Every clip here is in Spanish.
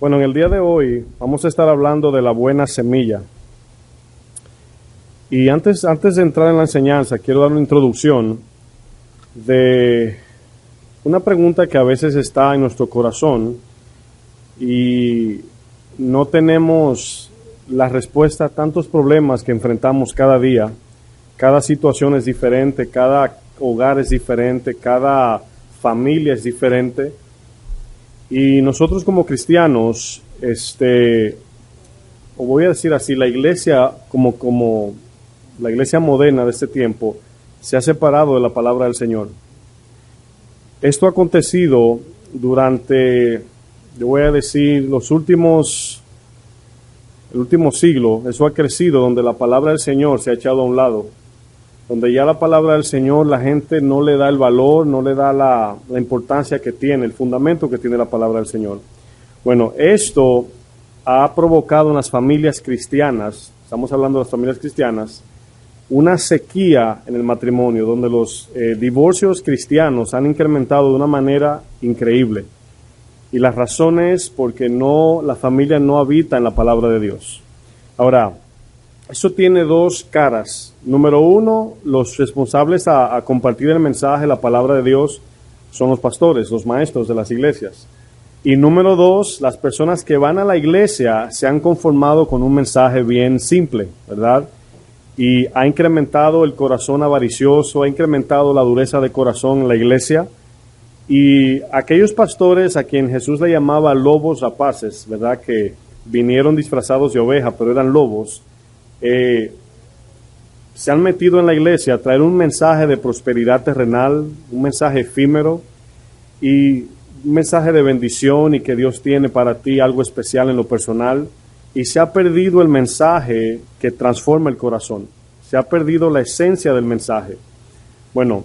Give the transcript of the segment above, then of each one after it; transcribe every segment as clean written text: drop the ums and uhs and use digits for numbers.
Bueno, en el día de hoy vamos a estar hablando de la buena semilla. Y antes de entrar en la enseñanza, quiero dar una introducción de una pregunta que a veces está en nuestro corazón y no tenemos la respuesta a tantos problemas que enfrentamos cada día. Cada situación es diferente, cada hogar es diferente, cada familia es diferente. Y nosotros como cristianos, o voy a decir así, la iglesia como la iglesia moderna de este tiempo se ha separado de la palabra del Señor. Esto ha acontecido durante, yo voy a decir, el último siglo. Eso ha crecido donde la palabra del Señor se ha echado a un lado, donde ya la palabra del Señor la gente no le da el valor, no le da la importancia que tiene, el fundamento que tiene la palabra del Señor. Bueno, esto ha provocado en las familias cristianas, estamos hablando de las familias cristianas, una sequía en el matrimonio, donde los divorcios cristianos han incrementado de una manera increíble. Y la razón es porque la familia no habita en la palabra de Dios. Ahora, eso tiene dos caras. Número uno, los responsables a compartir el mensaje, la palabra de Dios, son los pastores, los maestros de las iglesias. Y número dos, las personas que van a la iglesia se han conformado con un mensaje bien simple, ¿verdad? Y ha incrementado el corazón avaricioso, ha incrementado la dureza de corazón en la iglesia. Y aquellos pastores a quien Jesús le llamaba lobos rapaces, ¿verdad? Que vinieron disfrazados de oveja, pero eran lobos. Se han metido en la iglesia a traer un mensaje de prosperidad terrenal, un mensaje efímero y un mensaje de bendición y que Dios tiene para ti algo especial en lo personal, y se ha perdido el mensaje que transforma el corazón, se ha perdido la esencia del mensaje. Bueno,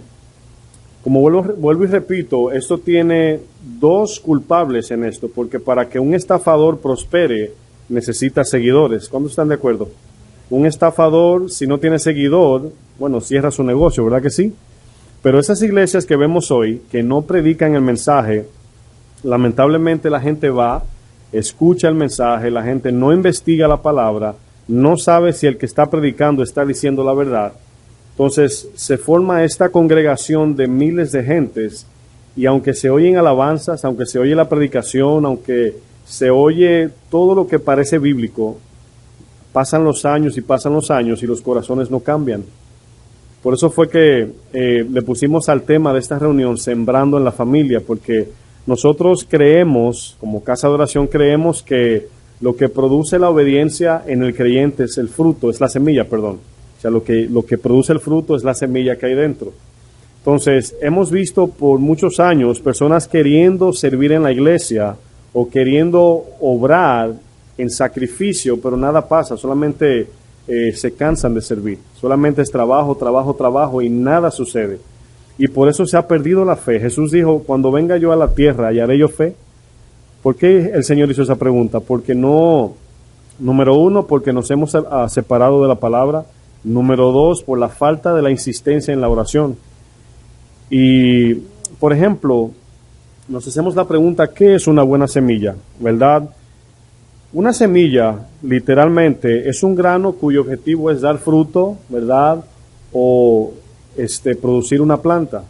como vuelvo y repito, esto tiene dos culpables en esto, porque para que un estafador prospere necesita seguidores. ¿Cuántos están de acuerdo? Un estafador, si no tiene seguidor, bueno, cierra su negocio, ¿verdad que sí? Pero esas iglesias que vemos hoy, que no predican el mensaje, lamentablemente la gente va, escucha el mensaje, la gente no investiga la palabra, no sabe si el que está predicando está diciendo la verdad. Entonces se forma esta congregación de miles de gentes, y aunque se oyen alabanzas, aunque se oye la predicación, aunque se oye todo lo que parece bíblico, pasan los años y los corazones no cambian. Por eso fue que le pusimos al tema de esta reunión Sembrando en la Familia, porque nosotros creemos, como casa de oración, creemos que lo que produce la obediencia en el creyente es el fruto, es la semilla, perdón. O sea, lo que produce el fruto es la semilla que hay dentro. Entonces, hemos visto por muchos años personas queriendo servir en la iglesia o queriendo obrar en sacrificio, pero nada pasa, solamente se cansan de servir, solamente es trabajo y nada sucede. Y por eso se ha perdido la fe. Jesús dijo, cuando venga yo a la tierra, ¿hallaré yo fe? ¿Por qué el Señor hizo esa pregunta? Porque número uno, porque nos hemos separado de la palabra. Número dos, por la falta de la insistencia en la oración. Y, por ejemplo, nos hacemos la pregunta, ¿qué es una buena semilla? ¿Verdad? Una semilla, literalmente, es un grano cuyo objetivo es dar fruto, ¿verdad? O producir una planta.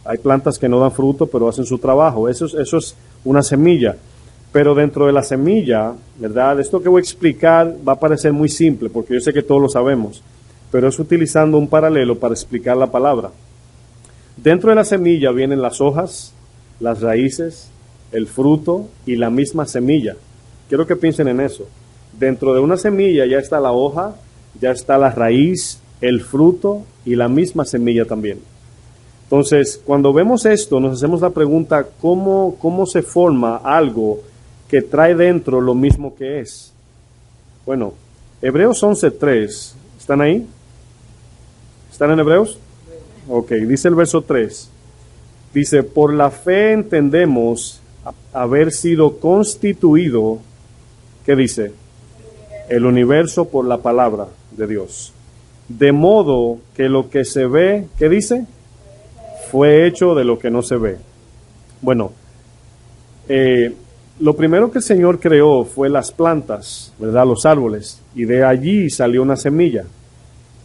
Hay plantas que no dan fruto, pero hacen su trabajo. Eso es una semilla. Pero dentro de la semilla, ¿verdad? Esto que voy a explicar va a parecer muy simple, porque yo sé que todos lo sabemos, pero es utilizando un paralelo para explicar la palabra. Dentro de la semilla vienen las hojas, las raíces, el fruto y la misma semilla. Quiero que piensen en eso. Dentro de una semilla ya está la hoja, ya está la raíz, el fruto y la misma semilla también. Entonces, cuando vemos esto, nos hacemos la pregunta, ¿cómo se forma algo que trae dentro lo mismo que es? Bueno, Hebreos 11:3, ¿están ahí? ¿Están en Hebreos? Ok, dice el verso 3. Dice, por la fe entendemos haber sido constituido, ¿qué dice? El universo por la palabra de Dios. De modo que lo que se ve, ¿qué dice? Fue hecho de lo que no se ve. Bueno, Lo primero que el Señor creó fue las plantas, ¿verdad? Los árboles, y de allí salió una semilla.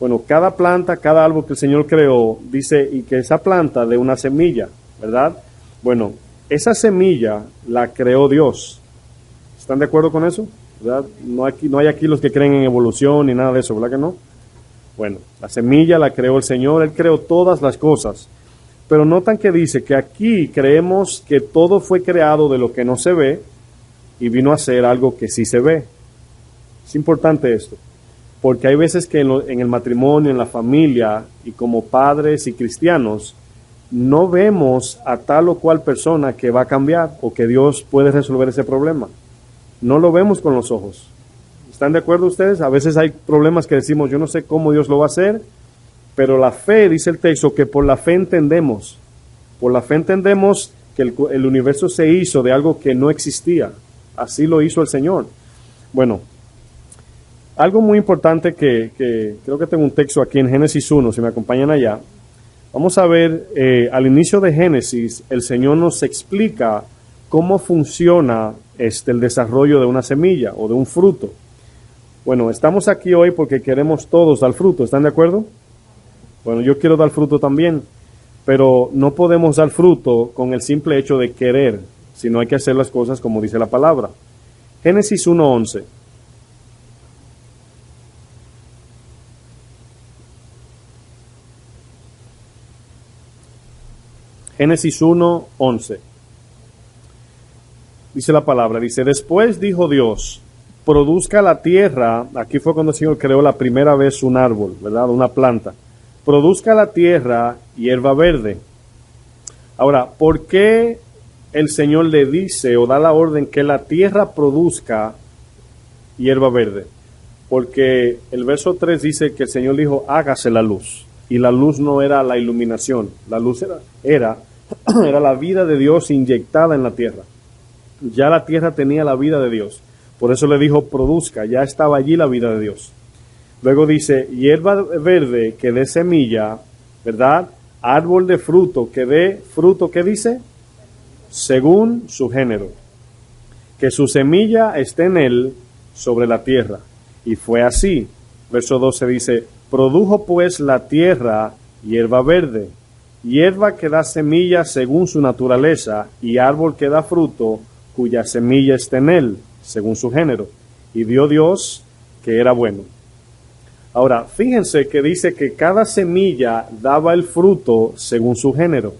Bueno, cada planta, cada árbol que el Señor creó, dice, y que esa planta dé una semilla, ¿verdad? Bueno, esa semilla la creó Dios. ¿Están de acuerdo con eso? ¿Verdad? No hay aquí los que creen en evolución ni nada de eso, ¿verdad que no? Bueno, la semilla la creó el Señor, Él creó todas las cosas. Pero notan que dice que aquí creemos que todo fue creado de lo que no se ve y vino a ser algo que sí se ve. Es importante esto, porque hay veces que en el matrimonio, en la familia y como padres y cristianos, no vemos a tal o cual persona que va a cambiar o que Dios puede resolver ese problema. No lo vemos con los ojos. ¿Están de acuerdo ustedes? A veces hay problemas que decimos, yo no sé cómo Dios lo va a hacer, pero la fe, dice el texto, que por la fe entendemos. Por la fe entendemos que el universo se hizo de algo que no existía. Así lo hizo el Señor. Bueno, algo muy importante que creo que tengo un texto aquí en Génesis 1, si me acompañan allá. Vamos a ver, al inicio de Génesis, el Señor nos explica cómo funciona el desarrollo de una semilla o de un fruto. Bueno, estamos aquí hoy porque queremos todos dar fruto, ¿están de acuerdo? Bueno, yo quiero dar fruto también, pero no podemos dar fruto con el simple hecho de querer, sino hay que hacer las cosas como dice la palabra. Génesis 1:11. Génesis 1:11. Dice la palabra, dice, después dijo Dios, produzca la tierra, aquí fue cuando el Señor creó la primera vez un árbol, ¿verdad? Una planta. Produzca la tierra hierba verde. Ahora, ¿por qué el Señor le dice o da la orden que la tierra produzca hierba verde? Porque el verso 3 dice que el Señor dijo, hágase la luz. Y la luz no era la iluminación, la luz era la vida de Dios inyectada en la tierra. Ya la tierra tenía la vida de Dios. Por eso le dijo, produzca, ya estaba allí la vida de Dios. Luego dice, hierba verde que dé semilla, ¿verdad? Árbol de fruto que dé fruto, ¿qué dice? Según su género. Que su semilla esté en él sobre la tierra. Y fue así. Verso 12 dice, produjo pues la tierra hierba verde, hierba que da semilla según su naturaleza, y árbol que da fruto, cuya semilla esté en él, según su género. Y vio Dios que era bueno. Ahora, fíjense que dice que cada semilla daba el fruto según su género.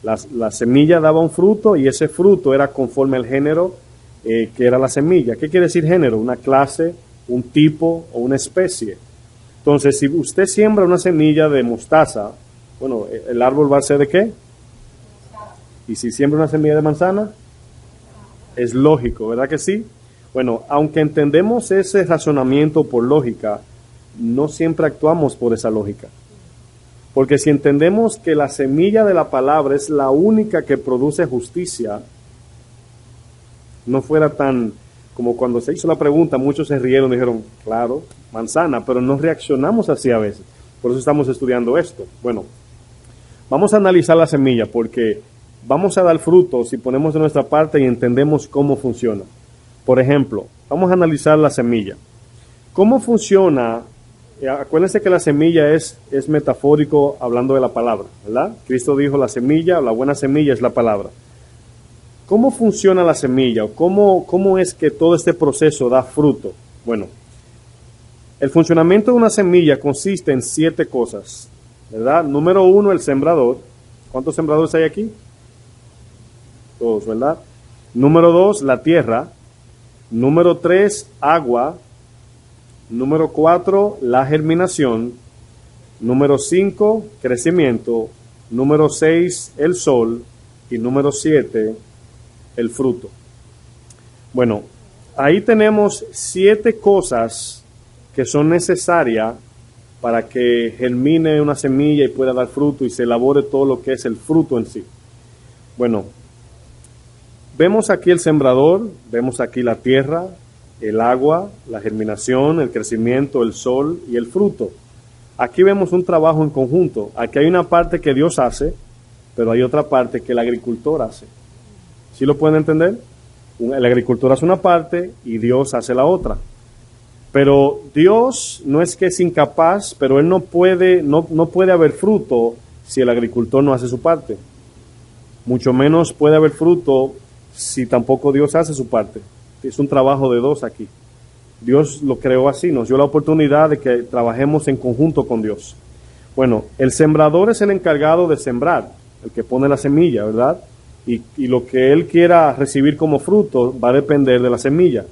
La semilla daba un fruto y ese fruto era conforme al género que era la semilla. ¿Qué quiere decir género? Una clase, un tipo o una especie. Entonces, si usted siembra una semilla de mostaza, bueno, ¿el árbol va a ser de qué? Y si siembra una semilla de manzana, es lógico, ¿verdad que sí? Bueno, aunque entendemos ese razonamiento por lógica, no siempre actuamos por esa lógica. Porque si entendemos que la semilla de la palabra es la única que produce justicia, no fuera tan como cuando se hizo la pregunta, muchos se rieron y dijeron, claro, manzana, pero no reaccionamos así a veces. Por eso estamos estudiando esto. Bueno, vamos a analizar la semilla porque vamos a dar frutos si ponemos de nuestra parte y entendemos cómo funciona. Por ejemplo, vamos a analizar la semilla. ¿Cómo funciona? Acuérdense que la semilla es metafórico hablando de la palabra, ¿verdad? Cristo dijo la semilla, la buena semilla es la palabra. ¿Cómo funciona la semilla? ¿Cómo es que todo este proceso da fruto? Bueno, el funcionamiento de una semilla consiste en 7 cosas, ¿verdad? Número 1, el sembrador. ¿Cuántos sembradores hay aquí? Todos, ¿verdad? Número 2, la tierra. Número 3, agua. Número 4, la germinación. Número 5, crecimiento. Número 6, el sol. Y número 7, el fruto. Bueno, ahí tenemos 7 cosas que son necesarias para que germine una semilla y pueda dar fruto y se elabore todo lo que es el fruto en sí. Bueno, vemos aquí el sembrador, vemos aquí la tierra, el agua, la germinación, el crecimiento, el sol y el fruto. Aquí vemos un trabajo en conjunto. Aquí hay una parte que Dios hace, pero hay otra parte que el agricultor hace. ¿Sí lo pueden entender? El agricultor hace una parte y Dios hace la otra. Pero Dios no es que es incapaz, pero Él no puede haber fruto si el agricultor no hace su parte. Mucho menos puede haber fruto si tampoco Dios hace su parte. Es un trabajo de dos aquí. Dios lo creó así, nos dio la oportunidad de que trabajemos en conjunto con Dios. Bueno, el sembrador es el encargado de sembrar, el que pone la semilla, ¿verdad? Y lo que él quiera recibir como fruto va a depender de la semilla,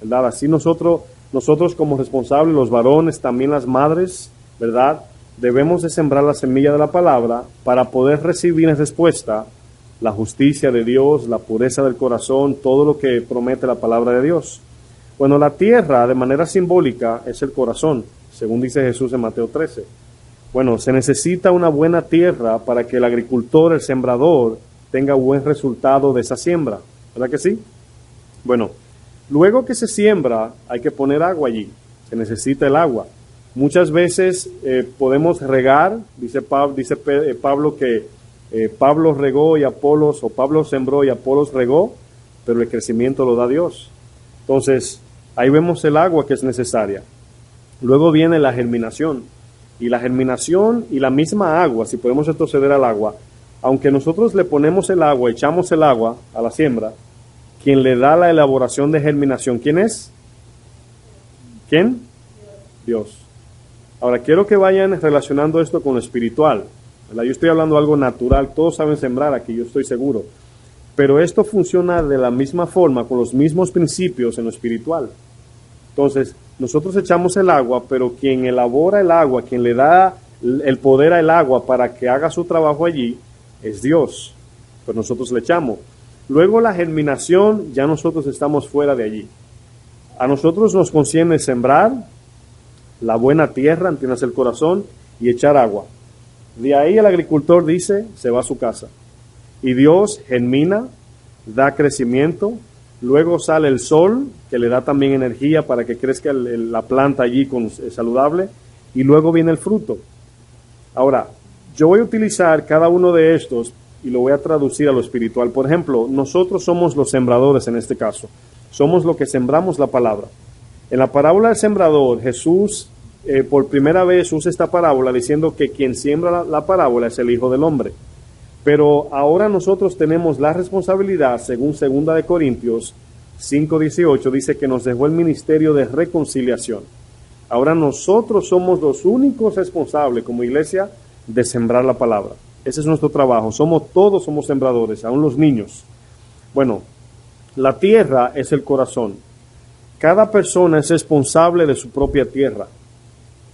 ¿verdad? Así nosotros como responsables, los varones, también las madres, ¿verdad? Debemos de sembrar la semilla de la palabra para poder recibir en respuesta la justicia de Dios, la pureza del corazón, todo lo que promete la palabra de Dios. Bueno, la tierra, de manera simbólica, es el corazón, según dice Jesús en Mateo 13. Bueno, se necesita una buena tierra para que el agricultor, el sembrador, tenga buen resultado de esa siembra, ¿verdad que sí? Bueno, luego que se siembra, hay que poner agua allí, se necesita el agua. Muchas veces podemos regar, dice Pablo que Pablo regó y Apolos, o Pablo sembró y Apolos regó, pero el crecimiento lo da Dios. Entonces, ahí vemos el agua que es necesaria. Luego viene la germinación. Y la germinación y la misma agua, si podemos retroceder al agua, aunque nosotros le ponemos el agua, echamos el agua a la siembra, quien le da la elaboración de germinación, ¿quién es? ¿Quién? Dios. Ahora, quiero que vayan relacionando esto con lo espiritual, ¿verdad? Yo estoy hablando de algo natural, todos saben sembrar aquí, yo estoy seguro. Pero esto funciona de la misma forma, con los mismos principios en lo espiritual. Entonces, nosotros echamos el agua, pero quien elabora el agua, quien le da el poder al agua para que haga su trabajo allí, es Dios. Pues nosotros le echamos. Luego la germinación, ya nosotros estamos fuera de allí. A nosotros nos concierne sembrar la buena tierra, entiendes, el corazón, y echar agua. De ahí el agricultor dice, se va a su casa. Y Dios germina, da crecimiento, luego sale el sol, que le da también energía para que crezca la planta allí saludable, y luego viene el fruto. Ahora, yo voy a utilizar cada uno de estos y lo voy a traducir a lo espiritual. Por ejemplo, nosotros somos los sembradores en este caso. Somos los que sembramos la palabra. En la parábola del sembrador, Jesús por primera vez usa esta parábola diciendo que quien siembra la parábola es el Hijo del Hombre. Pero ahora nosotros tenemos la responsabilidad, según 2 de Corintios 5:18, dice que nos dejó el ministerio de reconciliación. Ahora nosotros somos los únicos responsables como iglesia de sembrar la palabra. Ese es nuestro trabajo. Todos somos sembradores, aún los niños. Bueno, la tierra es el corazón. Cada persona es responsable de su propia tierra.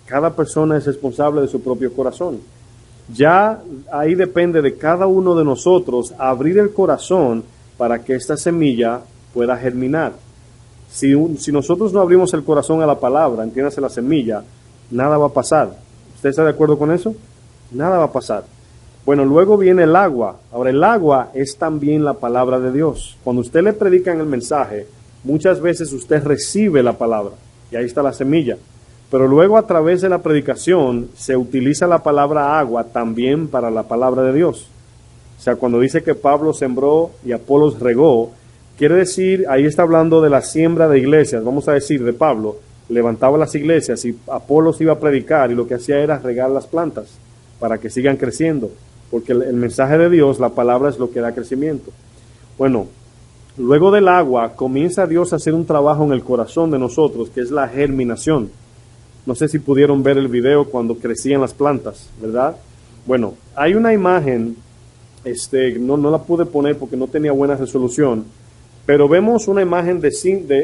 Cada persona es responsable de su propio corazón. Ya ahí depende de cada uno de nosotros abrir el corazón para que esta semilla pueda germinar. Si nosotros no abrimos el corazón a la palabra, entiéndase la semilla, nada va a pasar. ¿Usted está de acuerdo con eso? Nada va a pasar. Bueno, luego viene el agua. Ahora, el agua es también la palabra de Dios. Cuando usted le predica en el mensaje, muchas veces usted recibe la palabra y ahí está la semilla. Pero luego a través de la predicación se utiliza la palabra agua también para la palabra de Dios. O sea, cuando dice que Pablo sembró y Apolos regó, quiere decir, ahí está hablando de la siembra de iglesias, vamos a decir, de Pablo, levantaba las iglesias y Apolos iba a predicar y lo que hacía era regar las plantas para que sigan creciendo, porque el mensaje de Dios, la palabra es lo que da crecimiento. Bueno, luego del agua comienza Dios a hacer un trabajo en el corazón de nosotros, que es la germinación. No sé si pudieron ver el video cuando crecían las plantas, ¿verdad? Bueno, hay una imagen, no la pude poner porque no tenía buena resolución, pero vemos una imagen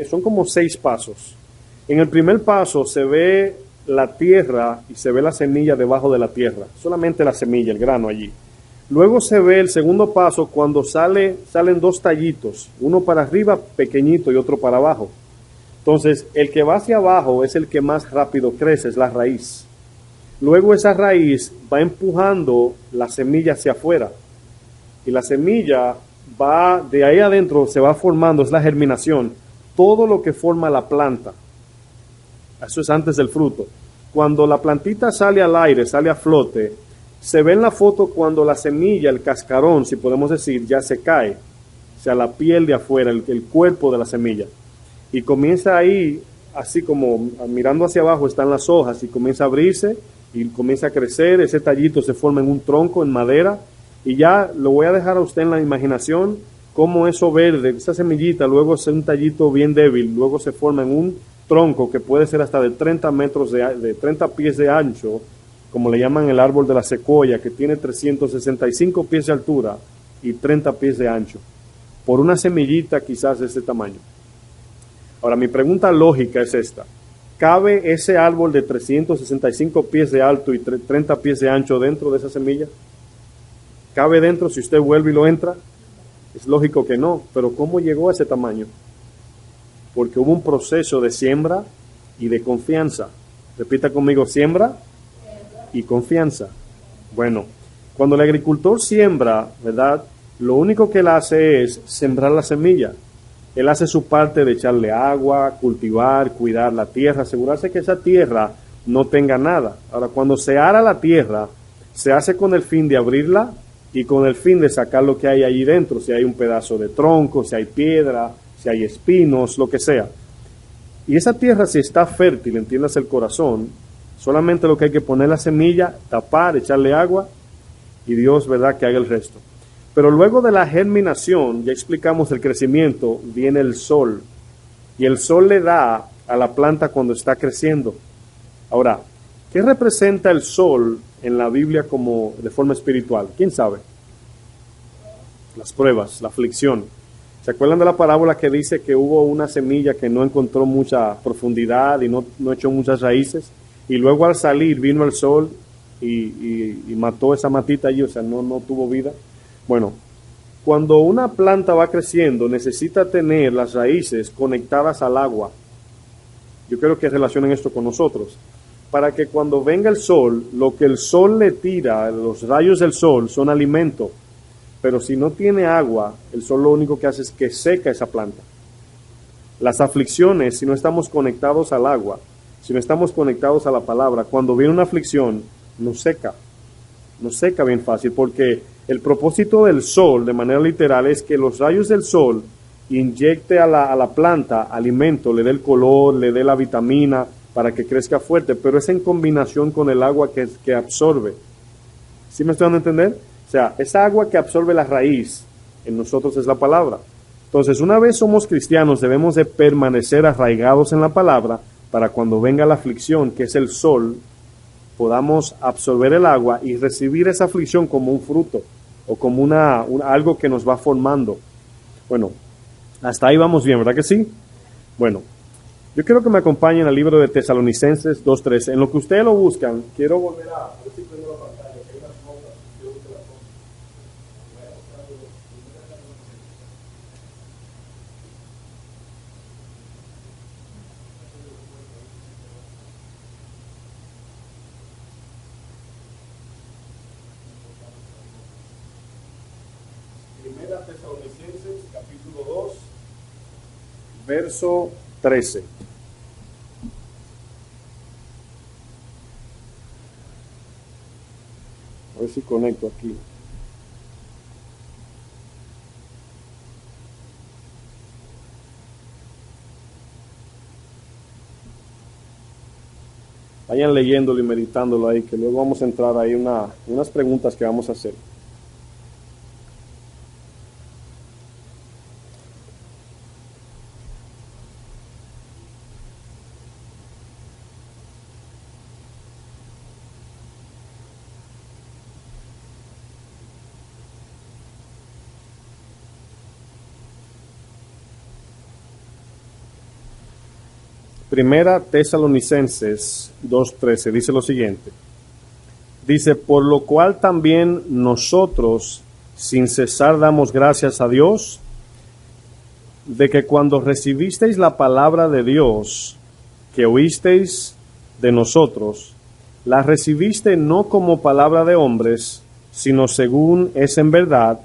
son como 6 pasos. En el primer paso se ve la tierra y se ve la semilla debajo de la tierra, solamente la semilla, el grano allí. Luego se ve el segundo paso cuando salen 2 tallitos, uno para arriba pequeñito y otro para abajo. Entonces, el que va hacia abajo es el que más rápido crece, es la raíz. Luego esa raíz va empujando la semilla hacia afuera. Y la semilla va, de ahí adentro se va formando, es la germinación, todo lo que forma la planta. Eso es antes del fruto. Cuando la plantita sale al aire, sale a flote, se ve en la foto cuando la semilla, el cascarón, si podemos decir, ya se cae. sea, la piel de afuera, el cuerpo de la semilla. Y comienza ahí, así como mirando hacia abajo están las hojas, y comienza a abrirse y comienza a crecer, ese tallito se forma en un tronco, en madera, y ya lo voy a dejar a usted en la imaginación, cómo eso verde, esa semillita, luego es un tallito bien débil, luego se forma en un tronco que puede ser hasta de 30 metros, de 30 pies de ancho, como le llaman el árbol de la secuoya, que tiene 365 pies de altura y 30 pies de ancho, por una semillita quizás de ese tamaño. Ahora, mi pregunta lógica es esta. ¿Cabe ese árbol de 365 pies de alto y 30 pies de ancho dentro de esa semilla? ¿Cabe dentro si usted vuelve y lo entra? Es lógico que no, pero ¿cómo llegó a ese tamaño? Porque hubo un proceso de siembra y de confianza. Repita conmigo, siembra y confianza. Bueno, cuando el agricultor siembra, ¿verdad? Lo único que él hace es sembrar la semilla. Él hace su parte de echarle agua, cultivar, cuidar la tierra, asegurarse que esa tierra no tenga nada. Ahora, cuando se ara la tierra, se hace con el fin de abrirla y con el fin de sacar lo que hay allí dentro, si hay un pedazo de tronco, si hay piedra, si hay espinos, lo que sea. Y esa tierra, si está fértil, entiendas el corazón, solamente lo que hay que poner la semilla, tapar, echarle agua y Dios, ¿verdad?, que haga el resto. Pero luego de la germinación, ya explicamos el crecimiento, viene el sol. Y el sol le da a la planta cuando está creciendo. Ahora, ¿qué representa el sol en la Biblia como de forma espiritual? ¿Quién sabe? Las pruebas, la aflicción. ¿Se acuerdan de la parábola que dice que hubo una semilla que no encontró mucha profundidad y no echó muchas raíces? Y luego al salir vino el sol y mató esa matita allí, o sea, no tuvo vida. Bueno, cuando una planta va creciendo necesita tener las raíces conectadas al agua. Yo creo que relacionen esto con nosotros. Para que cuando venga el sol, lo que el sol le tira, los rayos del sol son alimento. Pero si no tiene agua, el sol lo único que hace es que seca esa planta. Las aflicciones, si no estamos conectados al agua, si no estamos conectados a la palabra, cuando viene una aflicción, nos seca bien fácil, porque el propósito del sol, de manera literal, es que los rayos del sol inyecte a la planta alimento, le dé el color, le dé la vitamina para que crezca fuerte, pero es en combinación con el agua que absorbe. ¿Sí me estoy dando a entender? O sea, esa agua que absorbe la raíz en nosotros es la palabra. Entonces, una vez somos cristianos, debemos de permanecer arraigados en la palabra para cuando venga la aflicción, que es el sol, podamos absorber el agua y recibir esa aflicción como un fruto o como algo que nos va formando. Bueno, hasta ahí vamos bien, ¿verdad que sí? Bueno, yo quiero que me acompañen al libro de Tesalonicenses 2:13. En lo que ustedes lo buscan, quiero volver a ver si prendo la pantalla, que hay unas notas, quiero que las pongan. Primera Tesalonicenses, capítulo 2, verso 13. A ver si conecto aquí. Vayan leyéndolo y meditándolo ahí, que luego vamos a entrar ahí unas preguntas que vamos a hacer. Primera Tesalonicenses 2:13 dice lo siguiente. Dice, por lo cual también nosotros sin cesar damos gracias a Dios de que cuando recibisteis la palabra de Dios que oísteis de nosotros, la recibiste no como palabra de hombres, sino según es en verdad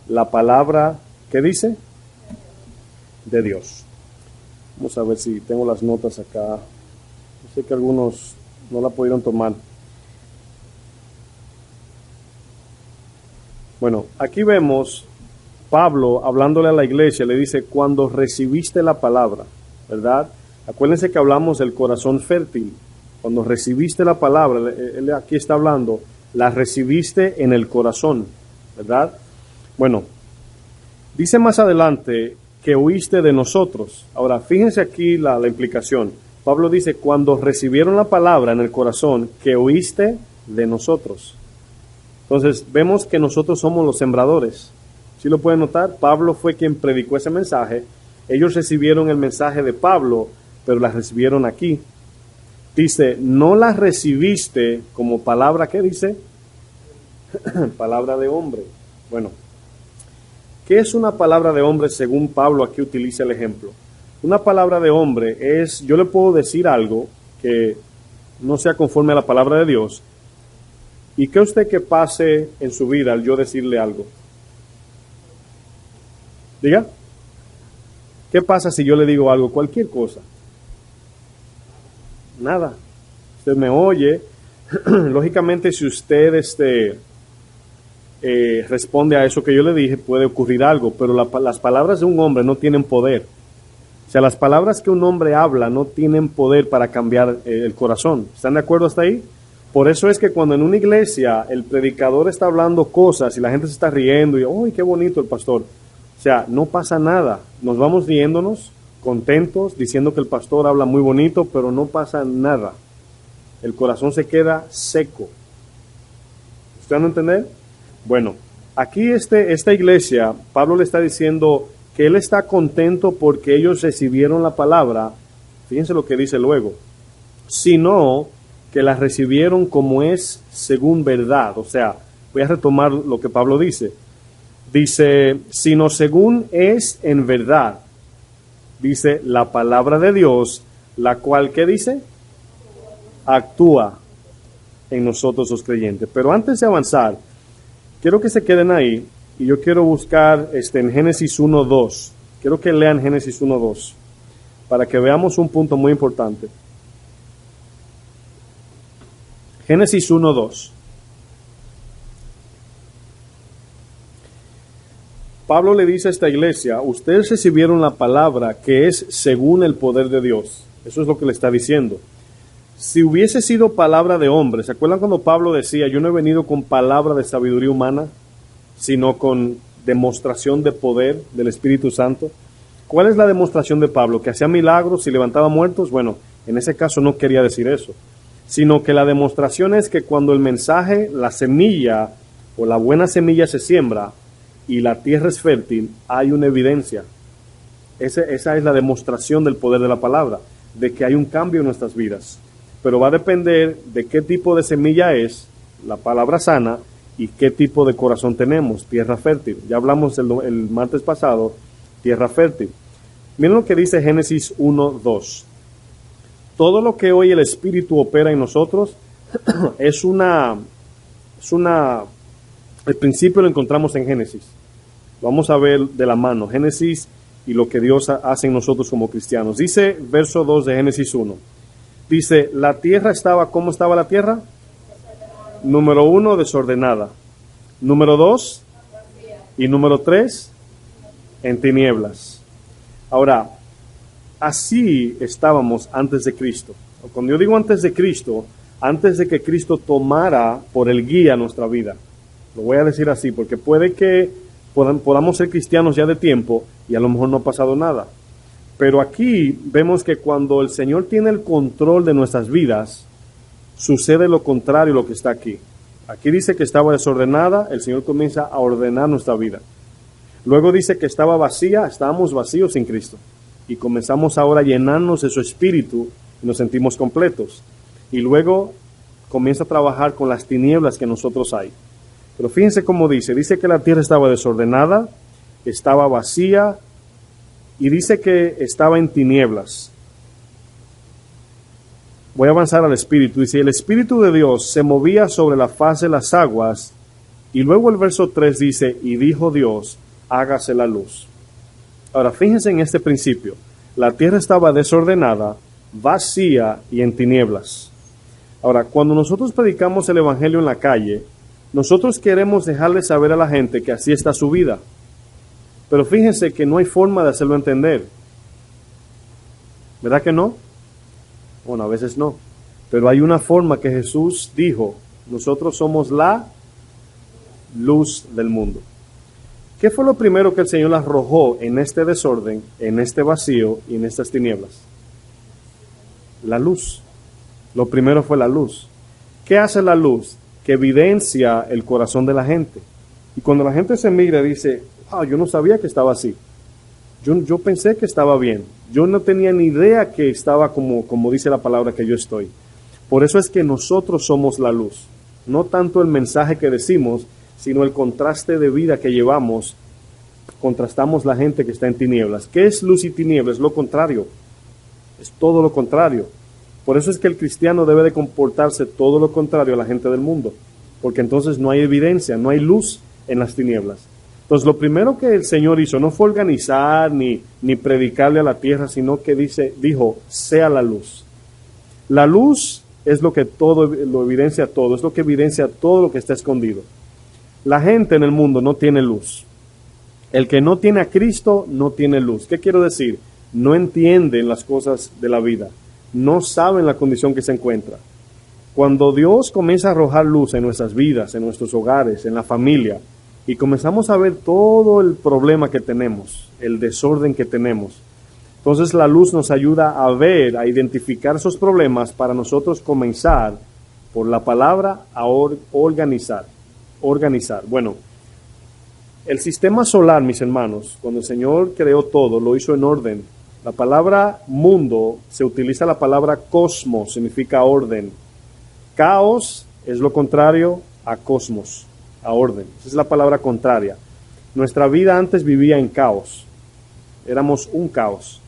la palabra, ¿qué dice? De Dios. Vamos a ver si tengo las notas acá. Yo sé que algunos no la pudieron tomar. Bueno, aquí vemos Pablo, hablándole a la iglesia, le dice, cuando recibiste la palabra, ¿verdad? Acuérdense que hablamos del corazón fértil. Cuando recibiste la palabra, él aquí está hablando, la recibiste en el corazón, ¿verdad? Bueno, dice más adelante que oíste de nosotros. Ahora, fíjense aquí la implicación. Pablo dice, cuando recibieron la palabra en el corazón, que oíste de nosotros. Entonces, vemos que nosotros somos los sembradores. ¿Sí lo pueden notar? Pablo fue quien predicó ese mensaje. Ellos recibieron el mensaje de Pablo, pero la recibieron aquí. Dice, no la recibiste como palabra, ¿qué dice? Palabra de hombre. Bueno, ¿qué es una palabra de hombre según Pablo aquí utiliza el ejemplo? Una palabra de hombre es, yo le puedo decir algo que no sea conforme a la palabra de Dios, y que usted que pase en su vida al yo decirle algo. Diga, ¿qué pasa si yo le digo algo, cualquier cosa? Nada. Usted me oye. Lógicamente, si usted responde a eso que yo le dije, puede ocurrir algo, pero las palabras de un hombre no tienen poder. O sea, las palabras que un hombre habla no tienen poder para cambiar el corazón. ¿Están de acuerdo hasta ahí? Por eso es que cuando en una iglesia el predicador está hablando cosas y la gente se está riendo y, ¡ay, qué bonito el pastor! O sea, no pasa nada. Nos vamos riéndonos, contentos, diciendo que el pastor habla muy bonito, pero no pasa nada. El corazón se queda seco. ¿Ustedes van a entender? Bueno, aquí esta iglesia, Pablo le está diciendo que él está contento porque ellos recibieron la palabra. Fíjense lo que dice luego. Sino que la recibieron como es según verdad. O sea, voy a retomar lo que Pablo dice. Dice, sino según es en verdad. Dice, la palabra de Dios, la cual, ¿qué dice? Actúa en nosotros los creyentes. Pero antes de avanzar, quiero que se queden ahí y yo quiero buscar en Génesis 1:2. Quiero que lean Génesis 1:2 para que veamos un punto muy importante. Génesis 1:2. Pablo le dice a esta iglesia, ustedes recibieron la palabra que es según el poder de Dios. Eso es lo que le está diciendo. Si hubiese sido palabra de hombre, ¿se acuerdan cuando Pablo decía, yo no he venido con palabra de sabiduría humana, sino con demostración de poder del Espíritu Santo? ¿Cuál es la demostración de Pablo? ¿Que hacía milagros y levantaba muertos? Bueno, en ese caso no quería decir eso, sino que la demostración es que cuando el mensaje, la semilla o la buena semilla se siembra y la tierra es fértil, hay una evidencia. Esa es la demostración del poder de la palabra, de que hay un cambio en nuestras vidas. Pero va a depender de qué tipo de semilla es, la palabra sana, y qué tipo de corazón tenemos, tierra fértil. Ya hablamos el martes pasado, tierra fértil. Miren lo que dice Génesis 1:2. Todo lo que hoy el Espíritu opera en nosotros el principio lo encontramos en Génesis. Vamos a ver de la mano Génesis y lo que Dios hace en nosotros como cristianos. Dice verso 2 de Génesis 1. Dice, la tierra estaba, ¿cómo estaba la tierra? Número 1, desordenada. Número 2, y número 3, en tinieblas. Ahora, así estábamos antes de Cristo. Cuando yo digo antes de Cristo, antes de que Cristo tomara por el guía nuestra vida. Lo voy a decir así, porque puede que podamos ser cristianos ya de tiempo y a lo mejor no ha pasado nada. Pero aquí vemos que cuando el Señor tiene el control de nuestras vidas, sucede lo contrario a lo que está aquí. Aquí dice que estaba desordenada, el Señor comienza a ordenar nuestra vida. Luego dice que estaba vacía, estábamos vacíos sin Cristo. Y comenzamos ahora a llenarnos de su Espíritu y nos sentimos completos. Y luego comienza a trabajar con las tinieblas que nosotros hay. Pero fíjense cómo dice que la tierra estaba desordenada, estaba vacía y dice que estaba en tinieblas. Voy a avanzar al Espíritu. Dice, el Espíritu de Dios se movía sobre la faz de las aguas. Y luego el verso 3 dice, y dijo Dios, hágase la luz. Ahora, fíjense en este principio. La tierra estaba desordenada, vacía y en tinieblas. Ahora, cuando nosotros predicamos el Evangelio en la calle, nosotros queremos dejarle saber a la gente que así está su vida. Pero fíjense que no hay forma de hacerlo entender. ¿Verdad que no? Bueno, a veces no. Pero hay una forma que Jesús dijo: nosotros somos la luz del mundo. ¿Qué fue lo primero que el Señor arrojó en este desorden, en este vacío y en estas tinieblas? La luz. Lo primero fue la luz. ¿Qué hace la luz? Que evidencia el corazón de la gente. Y cuando la gente se mira y dice: yo no sabía que estaba así. Yo pensé que estaba bien. Yo no tenía ni idea que estaba como dice la palabra que yo estoy. Por eso es que nosotros somos la luz. No tanto el mensaje que decimos, sino el contraste de vida que llevamos. Contrastamos la gente que está en tinieblas. ¿Qué es luz y tinieblas? Es lo contrario. Es todo lo contrario. Por eso es que el cristiano debe de comportarse todo lo contrario a la gente del mundo. Porque entonces no hay evidencia, no hay luz en las tinieblas. Entonces lo primero que el Señor hizo no fue organizar ni predicarle a la tierra, sino que dijo, sea la luz. La luz es lo que todo lo evidencia todo, es lo que evidencia todo lo que está escondido. La gente en el mundo no tiene luz. El que no tiene a Cristo no tiene luz. ¿Qué quiero decir? No entienden las cosas de la vida. No saben la condición que se encuentra. Cuando Dios comienza a arrojar luz en nuestras vidas, en nuestros hogares, en la familia, y comenzamos a ver todo el problema que tenemos, el desorden que tenemos, entonces la luz nos ayuda a ver, a identificar esos problemas para nosotros comenzar, por la palabra, a organizar. Bueno, el sistema solar, mis hermanos, cuando el Señor creó todo, lo hizo en orden. La palabra mundo, se utiliza la palabra cosmos, significa orden. Caos es lo contrario a cosmos, a orden. Esa es la palabra contraria. Nuestra vida antes vivía en caos. Éramos un caos.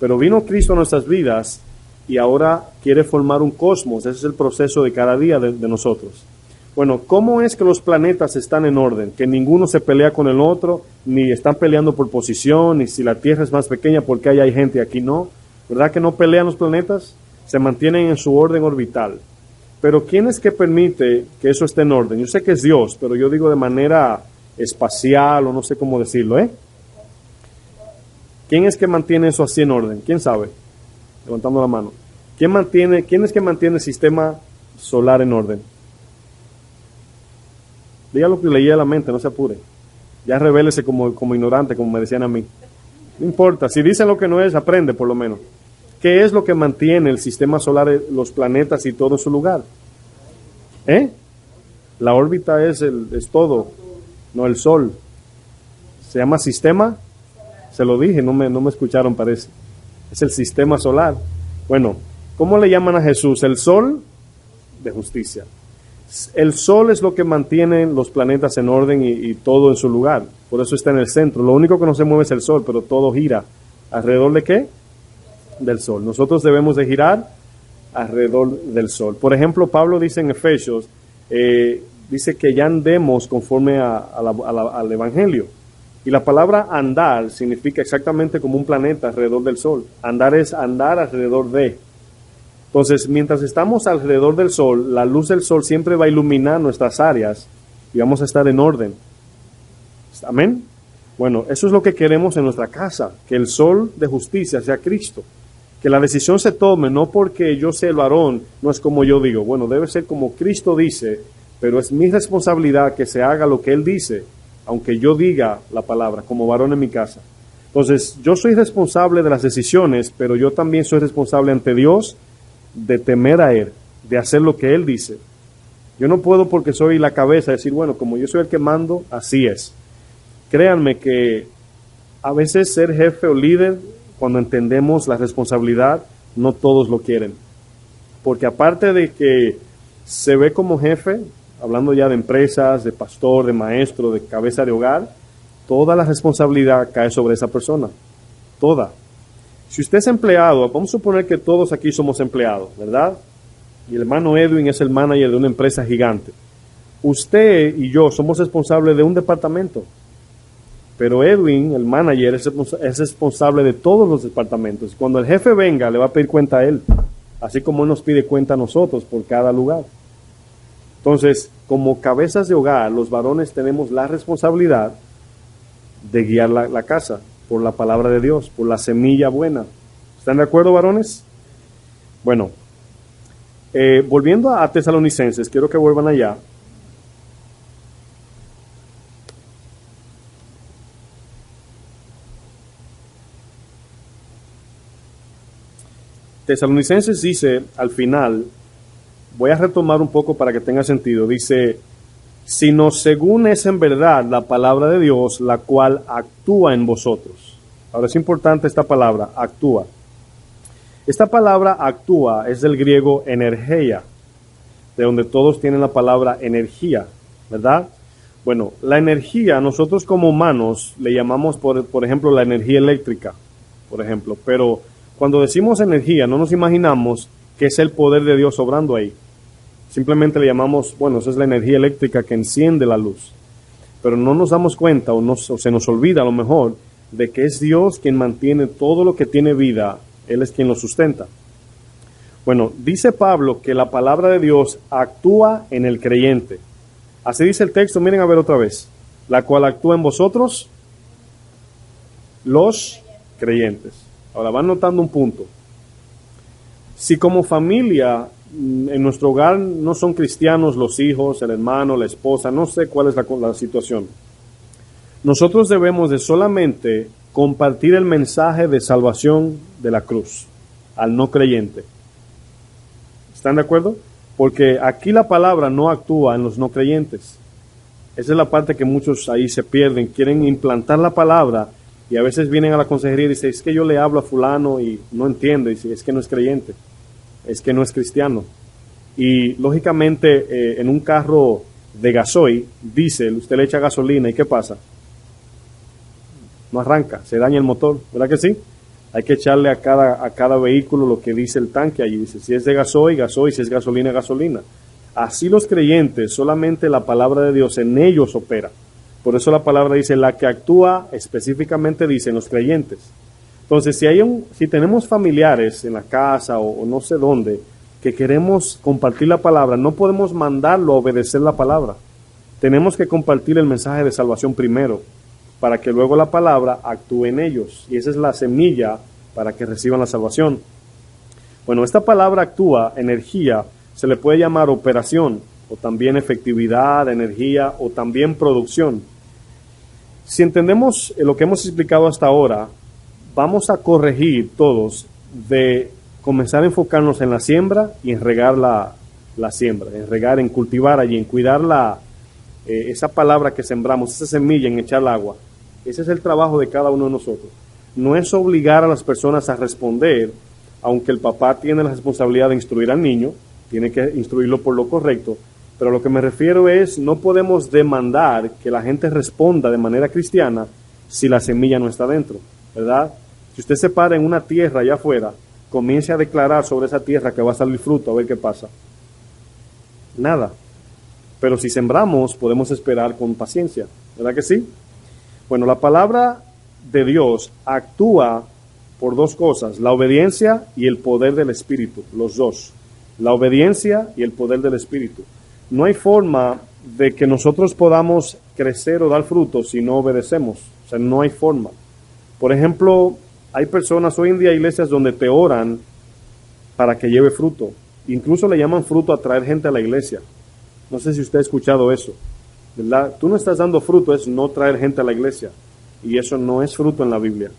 Pero vino Cristo a nuestras vidas y ahora quiere formar un cosmos. Ese es el proceso de cada día de nosotros. Bueno, ¿cómo es que los planetas están en orden? Que ninguno se pelea con el otro, ni están peleando por posición, ni si la Tierra es más pequeña porque ahí hay gente, aquí no. ¿Verdad que no pelean los planetas? Se mantienen en su orden orbital. Pero ¿quién es que permite que eso esté en orden? Yo sé que es Dios, pero yo digo de manera espacial o no sé cómo decirlo, ¿eh? ¿Quién es que mantiene eso así en orden? ¿Quién sabe? Levantando la mano. ¿Quién es que mantiene el sistema solar en orden? Diga lo que leía la mente, no se apure. Ya revélese como ignorante, como me decían a mí. No importa, si dicen lo que no es, aprende por lo menos. ¿Qué es lo que mantiene el sistema solar, los planetas y todo en su lugar? La órbita es todo, no el Sol. Se llama sistema, se lo dije, no me escucharon parece. Es el sistema solar. Bueno, ¿cómo le llaman a Jesús? El Sol de justicia. El Sol es lo que mantiene los planetas en orden y todo en su lugar. Por eso está en el centro. Lo único que no se mueve es el Sol, pero todo gira. ¿Alrededor de qué? Del Sol. Nosotros debemos de girar alrededor del Sol. Por ejemplo, Pablo dice en Efesios, dice que ya andemos conforme al Evangelio. Y la palabra andar significa exactamente como un planeta alrededor del Sol. Andar es andar alrededor de. Entonces, mientras estamos alrededor del Sol, la luz del Sol siempre va a iluminar nuestras áreas y vamos a estar en orden. ¿Amén? Bueno, eso es lo que queremos en nuestra casa, que el Sol de justicia sea Cristo. Que la decisión se tome, no porque yo sea el varón, no es como yo digo. Bueno, debe ser como Cristo dice, pero es mi responsabilidad que se haga lo que Él dice, aunque yo diga la palabra, como varón en mi casa. Entonces, yo soy responsable de las decisiones, pero yo también soy responsable ante Dios de temer a Él, de hacer lo que Él dice. Yo no puedo porque soy la cabeza decir, bueno, como yo soy el que mando, así es. Créanme que a veces ser jefe o líder, cuando entendemos la responsabilidad, no todos lo quieren. Porque aparte de que se ve como jefe, hablando ya de empresas, de pastor, de maestro, de cabeza de hogar, toda la responsabilidad cae sobre esa persona. Toda. Si usted es empleado, vamos a suponer que todos aquí somos empleados, ¿verdad? Y el hermano Edwin es el manager de una empresa gigante. Usted y yo somos responsables de un departamento. Pero Edwin, el manager, es responsable de todos los departamentos. Cuando el jefe venga, le va a pedir cuenta a él. Así como él nos pide cuenta a nosotros por cada lugar. Entonces, como cabezas de hogar, los varones tenemos la responsabilidad de guiar la casa, por la palabra de Dios, por la semilla buena. ¿Están de acuerdo, varones? Bueno, volviendo a Tesalonicenses, quiero que vuelvan allá. Tesalonicenses dice al final, voy a retomar un poco para que tenga sentido, dice, sino según es en verdad la palabra de Dios, la cual actúa en vosotros. Ahora es importante esta palabra, actúa. Esta palabra actúa es del griego energeia, de donde todos tienen la palabra energía, ¿verdad? Bueno, la energía nosotros como humanos le llamamos, por ejemplo, la energía eléctrica, por ejemplo, pero cuando decimos energía no nos imaginamos que es el poder de Dios obrando ahí. Simplemente le llamamos, bueno, esa es la energía eléctrica que enciende la luz. Pero no nos damos cuenta o se nos olvida a lo mejor de que es Dios quien mantiene todo lo que tiene vida. Él es quien lo sustenta. Bueno, dice Pablo que la palabra de Dios actúa en el creyente. Así dice el texto, miren a ver otra vez. La cual actúa en vosotros, los creyentes. Ahora van notando un punto. Si como familia en nuestro hogar no son cristianos los hijos, el hermano, la esposa, no sé cuál es la situación. Nosotros debemos de solamente compartir el mensaje de salvación de la cruz al no creyente. ¿Están de acuerdo? Porque aquí la palabra no actúa en los no creyentes. Esa es la parte que muchos ahí se pierden. Quieren implantar la palabra y a veces vienen a la consejería y dicen, es que yo le hablo a fulano y no entiende. Y dice, es que no es creyente, es que no es cristiano. Y lógicamente en un carro de gasoil, diésel, usted le echa gasolina y ¿qué pasa? No arranca, se daña el motor, ¿verdad que sí? Hay que echarle a cada vehículo lo que dice el tanque allí. Dice, si es de gasoil, gasoil, si es gasolina, gasolina. Así los creyentes, solamente la palabra de Dios en ellos opera. Por eso la palabra dice, la que actúa específicamente dice en los creyentes. Entonces, si tenemos familiares en la casa o no sé dónde, que queremos compartir la palabra, no podemos mandarlo a obedecer la palabra. Tenemos que compartir el mensaje de salvación primero, para que luego la palabra actúe en ellos. Y esa es la semilla para que reciban la salvación. Bueno, esta palabra actúa, energía, se le puede llamar operación, o también efectividad, energía, o también producción. Si entendemos lo que hemos explicado hasta ahora, vamos a corregir todos de comenzar a enfocarnos en la siembra y en regar la siembra, en regar, en cultivar allí, en cuidar esa palabra que sembramos, esa semilla, en echar el agua. Ese es el trabajo de cada uno de nosotros. No es obligar a las personas a responder, aunque el papá tiene la responsabilidad de instruir al niño, tiene que instruirlo por lo correcto, pero lo que me refiero es, no podemos demandar que la gente responda de manera cristiana si la semilla no está dentro, ¿verdad? Si usted se para en una tierra allá afuera, comience a declarar sobre esa tierra que va a salir fruto, a ver qué pasa. Nada. Pero si sembramos, podemos esperar con paciencia, ¿verdad que sí? Bueno, la palabra de Dios actúa por dos cosas, la obediencia y el poder del Espíritu, los dos. La obediencia y el poder del Espíritu. No hay forma de que nosotros podamos crecer o dar frutos si no obedecemos. O sea, no hay forma. Por ejemplo, hay personas, hoy en día hay iglesias donde te oran para que lleve fruto. Incluso le llaman fruto a traer gente a la iglesia. No sé si usted ha escuchado eso, ¿verdad? Tú no estás dando fruto, es no traer gente a la iglesia. Y eso no es fruto en la Biblia.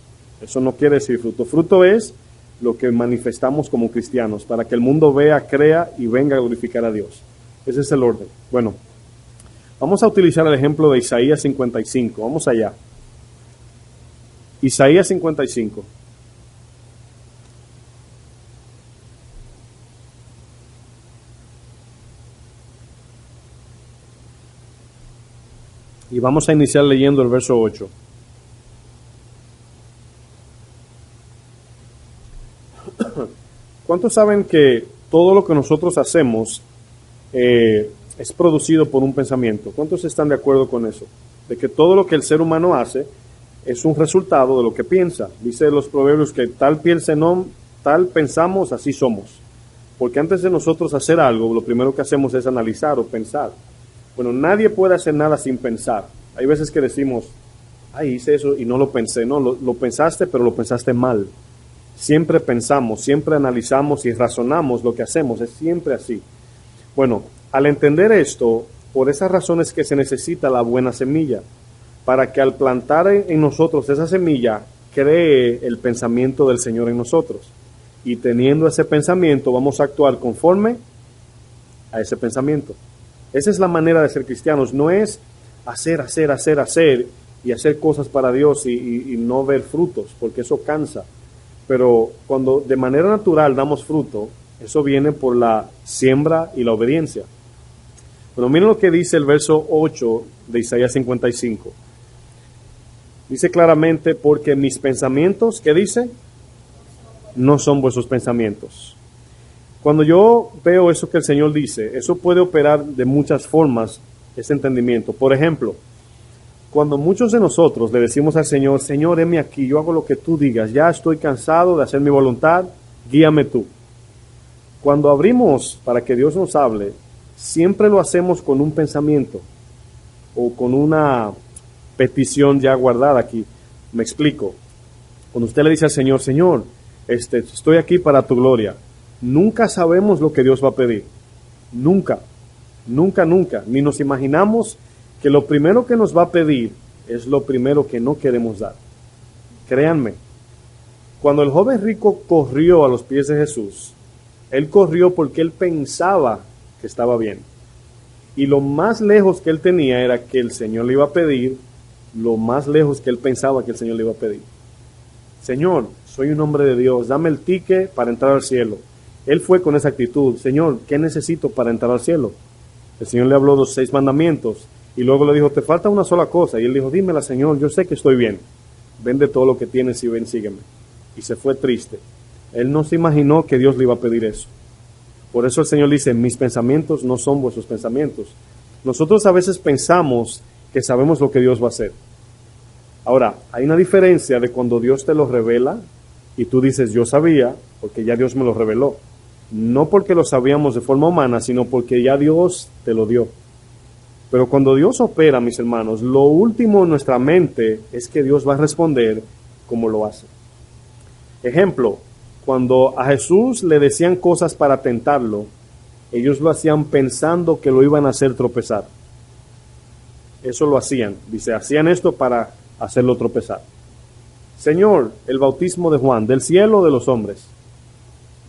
Eso no quiere decir fruto. Fruto es lo que manifestamos como cristianos, para que el mundo vea, crea y venga a glorificar a Dios. Ese es el orden. Bueno, vamos a utilizar el ejemplo de Isaías 55. Vamos allá. Isaías 55. Y vamos a iniciar leyendo el verso 8. ¿Cuántos saben que todo lo que nosotros hacemos es producido por un pensamiento? ¿Cuántos están de acuerdo con eso? De que todo lo que el ser humano hace es un resultado de lo que piensa. Dice los proverbios que tal pensamos, así somos. Porque antes de nosotros hacer algo, lo primero que hacemos es analizar o pensar. Bueno, nadie puede hacer nada sin pensar. Hay veces que decimos, Ay, hice eso y no lo pensé. No, lo pensaste, pero lo pensaste mal. Siempre pensamos, siempre analizamos y razonamos lo que hacemos. Es siempre así. Bueno, al entender esto, por esas razones que se necesita la buena semilla, para que al plantar en nosotros esa semilla, cree el pensamiento del Señor en nosotros. Y teniendo ese pensamiento, vamos a actuar conforme a ese pensamiento. Esa es la manera de ser cristianos. No es hacer y hacer cosas para Dios y no ver frutos, porque eso cansa. Pero cuando de manera natural damos fruto, eso viene por la siembra y la obediencia. Bueno, miren lo que dice el verso 8 de Isaías 55. Dice claramente, porque mis pensamientos, ¿qué dice? No son vuestros pensamientos. Cuando yo veo eso que el Señor dice, eso puede operar de muchas formas, ese entendimiento. Por ejemplo, cuando muchos de nosotros le decimos al Señor, Señor, heme aquí, yo hago lo que tú digas, ya estoy cansado de hacer mi voluntad, guíame tú. Cuando abrimos para que Dios nos hable, siempre lo hacemos con un pensamiento o con una petición ya guardada aquí. Me explico. Cuando usted le dice al Señor, Señor, estoy aquí para tu gloria, nunca sabemos lo que Dios va a pedir. Nunca, ni nos imaginamos que lo primero que nos va a pedir es lo primero que no queremos dar. Créanme, cuando el joven rico corrió a los pies de Jesús, él corrió porque él pensaba que estaba bien. Y lo más lejos que él tenía era que el Señor le iba a pedir, lo más lejos que él pensaba que el Señor le iba a pedir. Señor, soy un hombre de Dios, dame el ticket para entrar al cielo. Él fue con esa actitud, Señor, ¿qué necesito para entrar al cielo? El Señor le habló los 6 mandamientos y luego le dijo, te falta una sola cosa. Y él dijo, dímela, Señor, yo sé que estoy bien. Vende todo lo que tienes y ven, sígueme. Y se fue triste. Él no se imaginó que Dios le iba a pedir eso. Por eso el Señor dice, mis pensamientos no son vuestros pensamientos. Nosotros a veces pensamos que sabemos lo que Dios va a hacer. Ahora, hay una diferencia de cuando Dios te lo revela y tú dices, yo sabía, porque ya Dios me lo reveló. No porque lo sabíamos de forma humana, sino porque ya Dios te lo dio. Pero cuando Dios opera, mis hermanos, lo último en nuestra mente es que Dios va a responder como lo hace. Ejemplo, cuando a Jesús le decían cosas para tentarlo, ellos lo hacían pensando que lo iban a hacer tropezar. Eso lo hacían. Dice, hacían esto para hacerlo tropezar. Señor, el bautismo de Juan, ¿del cielo o de los hombres?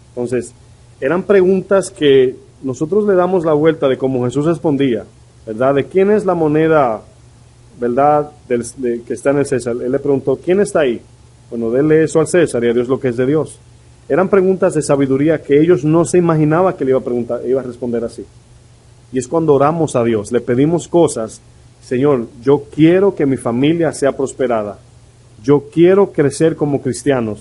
Entonces, eran preguntas que nosotros le damos la vuelta de cómo Jesús respondía, ¿verdad? ¿De quién es la moneda, verdad, que está en el César? Él le preguntó, ¿quién está ahí? Bueno, denle eso al César y a Dios lo que es de Dios. Eran preguntas de sabiduría que ellos no se imaginaban que le iba a responder así. Y es cuando oramos a Dios, le pedimos cosas, Señor, yo quiero que mi familia sea prosperada. Yo quiero crecer como cristiano,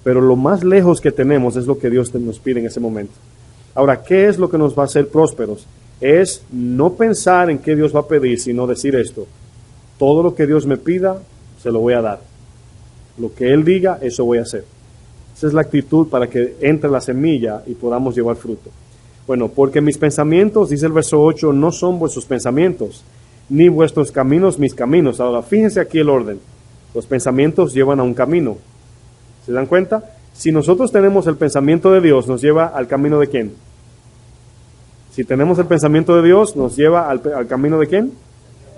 pero lo más lejos que tenemos es lo que Dios nos pide en ese momento. Ahora, ¿qué es lo que nos va a hacer prósperos? Es no pensar en qué Dios va a pedir, sino decir esto, todo lo que Dios me pida, se lo voy a dar. Lo que Él diga, eso voy a hacer. Esa es la actitud para que entre la semilla y podamos llevar fruto. Bueno, porque mis pensamientos, dice el verso 8, no son vuestros pensamientos, ni vuestros caminos mis caminos. Ahora, fíjense aquí el orden. Los pensamientos llevan a un camino. ¿Se dan cuenta? Si nosotros tenemos el pensamiento de Dios, nos lleva al camino de ¿quién? Si tenemos el pensamiento de Dios, nos lleva al camino de ¿quién?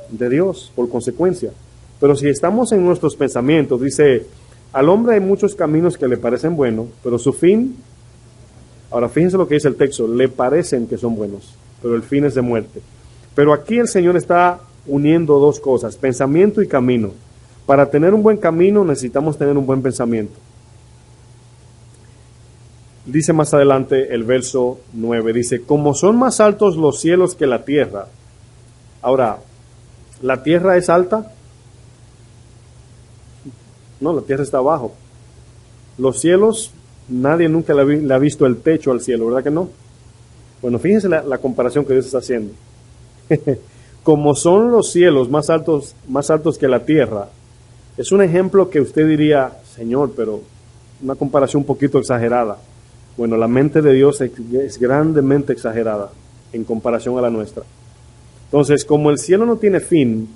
De Dios, por consecuencia. Pero si estamos en nuestros pensamientos, dice, al hombre hay muchos caminos que le parecen buenos, pero su fin, ahora fíjense lo que dice el texto, le parecen que son buenos, pero el fin es de muerte. Pero aquí el Señor está uniendo dos cosas, pensamiento y camino. Para tener un buen camino necesitamos tener un buen pensamiento. Dice más adelante el verso 9, dice, como son más altos los cielos que la tierra. Ahora, ¿la tierra es alta? No, la tierra está abajo. Los cielos, nadie nunca le ha visto el techo al cielo, ¿verdad que no? Bueno, fíjense la comparación que Dios está haciendo. Como son los cielos más altos que la tierra, es un ejemplo que usted diría, Señor, pero una comparación un poquito exagerada. Bueno, la mente de Dios es grandemente exagerada en comparación a la nuestra. Entonces, como el cielo no tiene fin,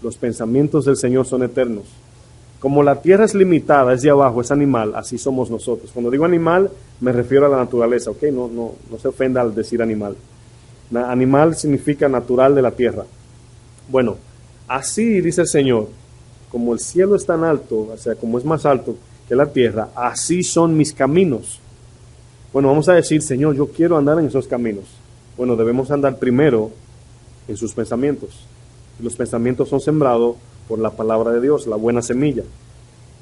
Los pensamientos del Señor son eternos. Como la tierra es limitada, es de abajo, es animal, así somos nosotros. Cuando digo animal, me refiero a la naturaleza, ¿ok? No se ofenda al decir animal. Animal significa natural de la tierra. Bueno, así dice el Señor, como el cielo es tan alto, o sea, como es más alto que la tierra, así son mis caminos. Bueno, vamos a decir, Señor, yo quiero andar en esos caminos. Bueno, debemos andar primero en sus pensamientos. Los pensamientos son sembrados por la palabra de Dios, la buena semilla.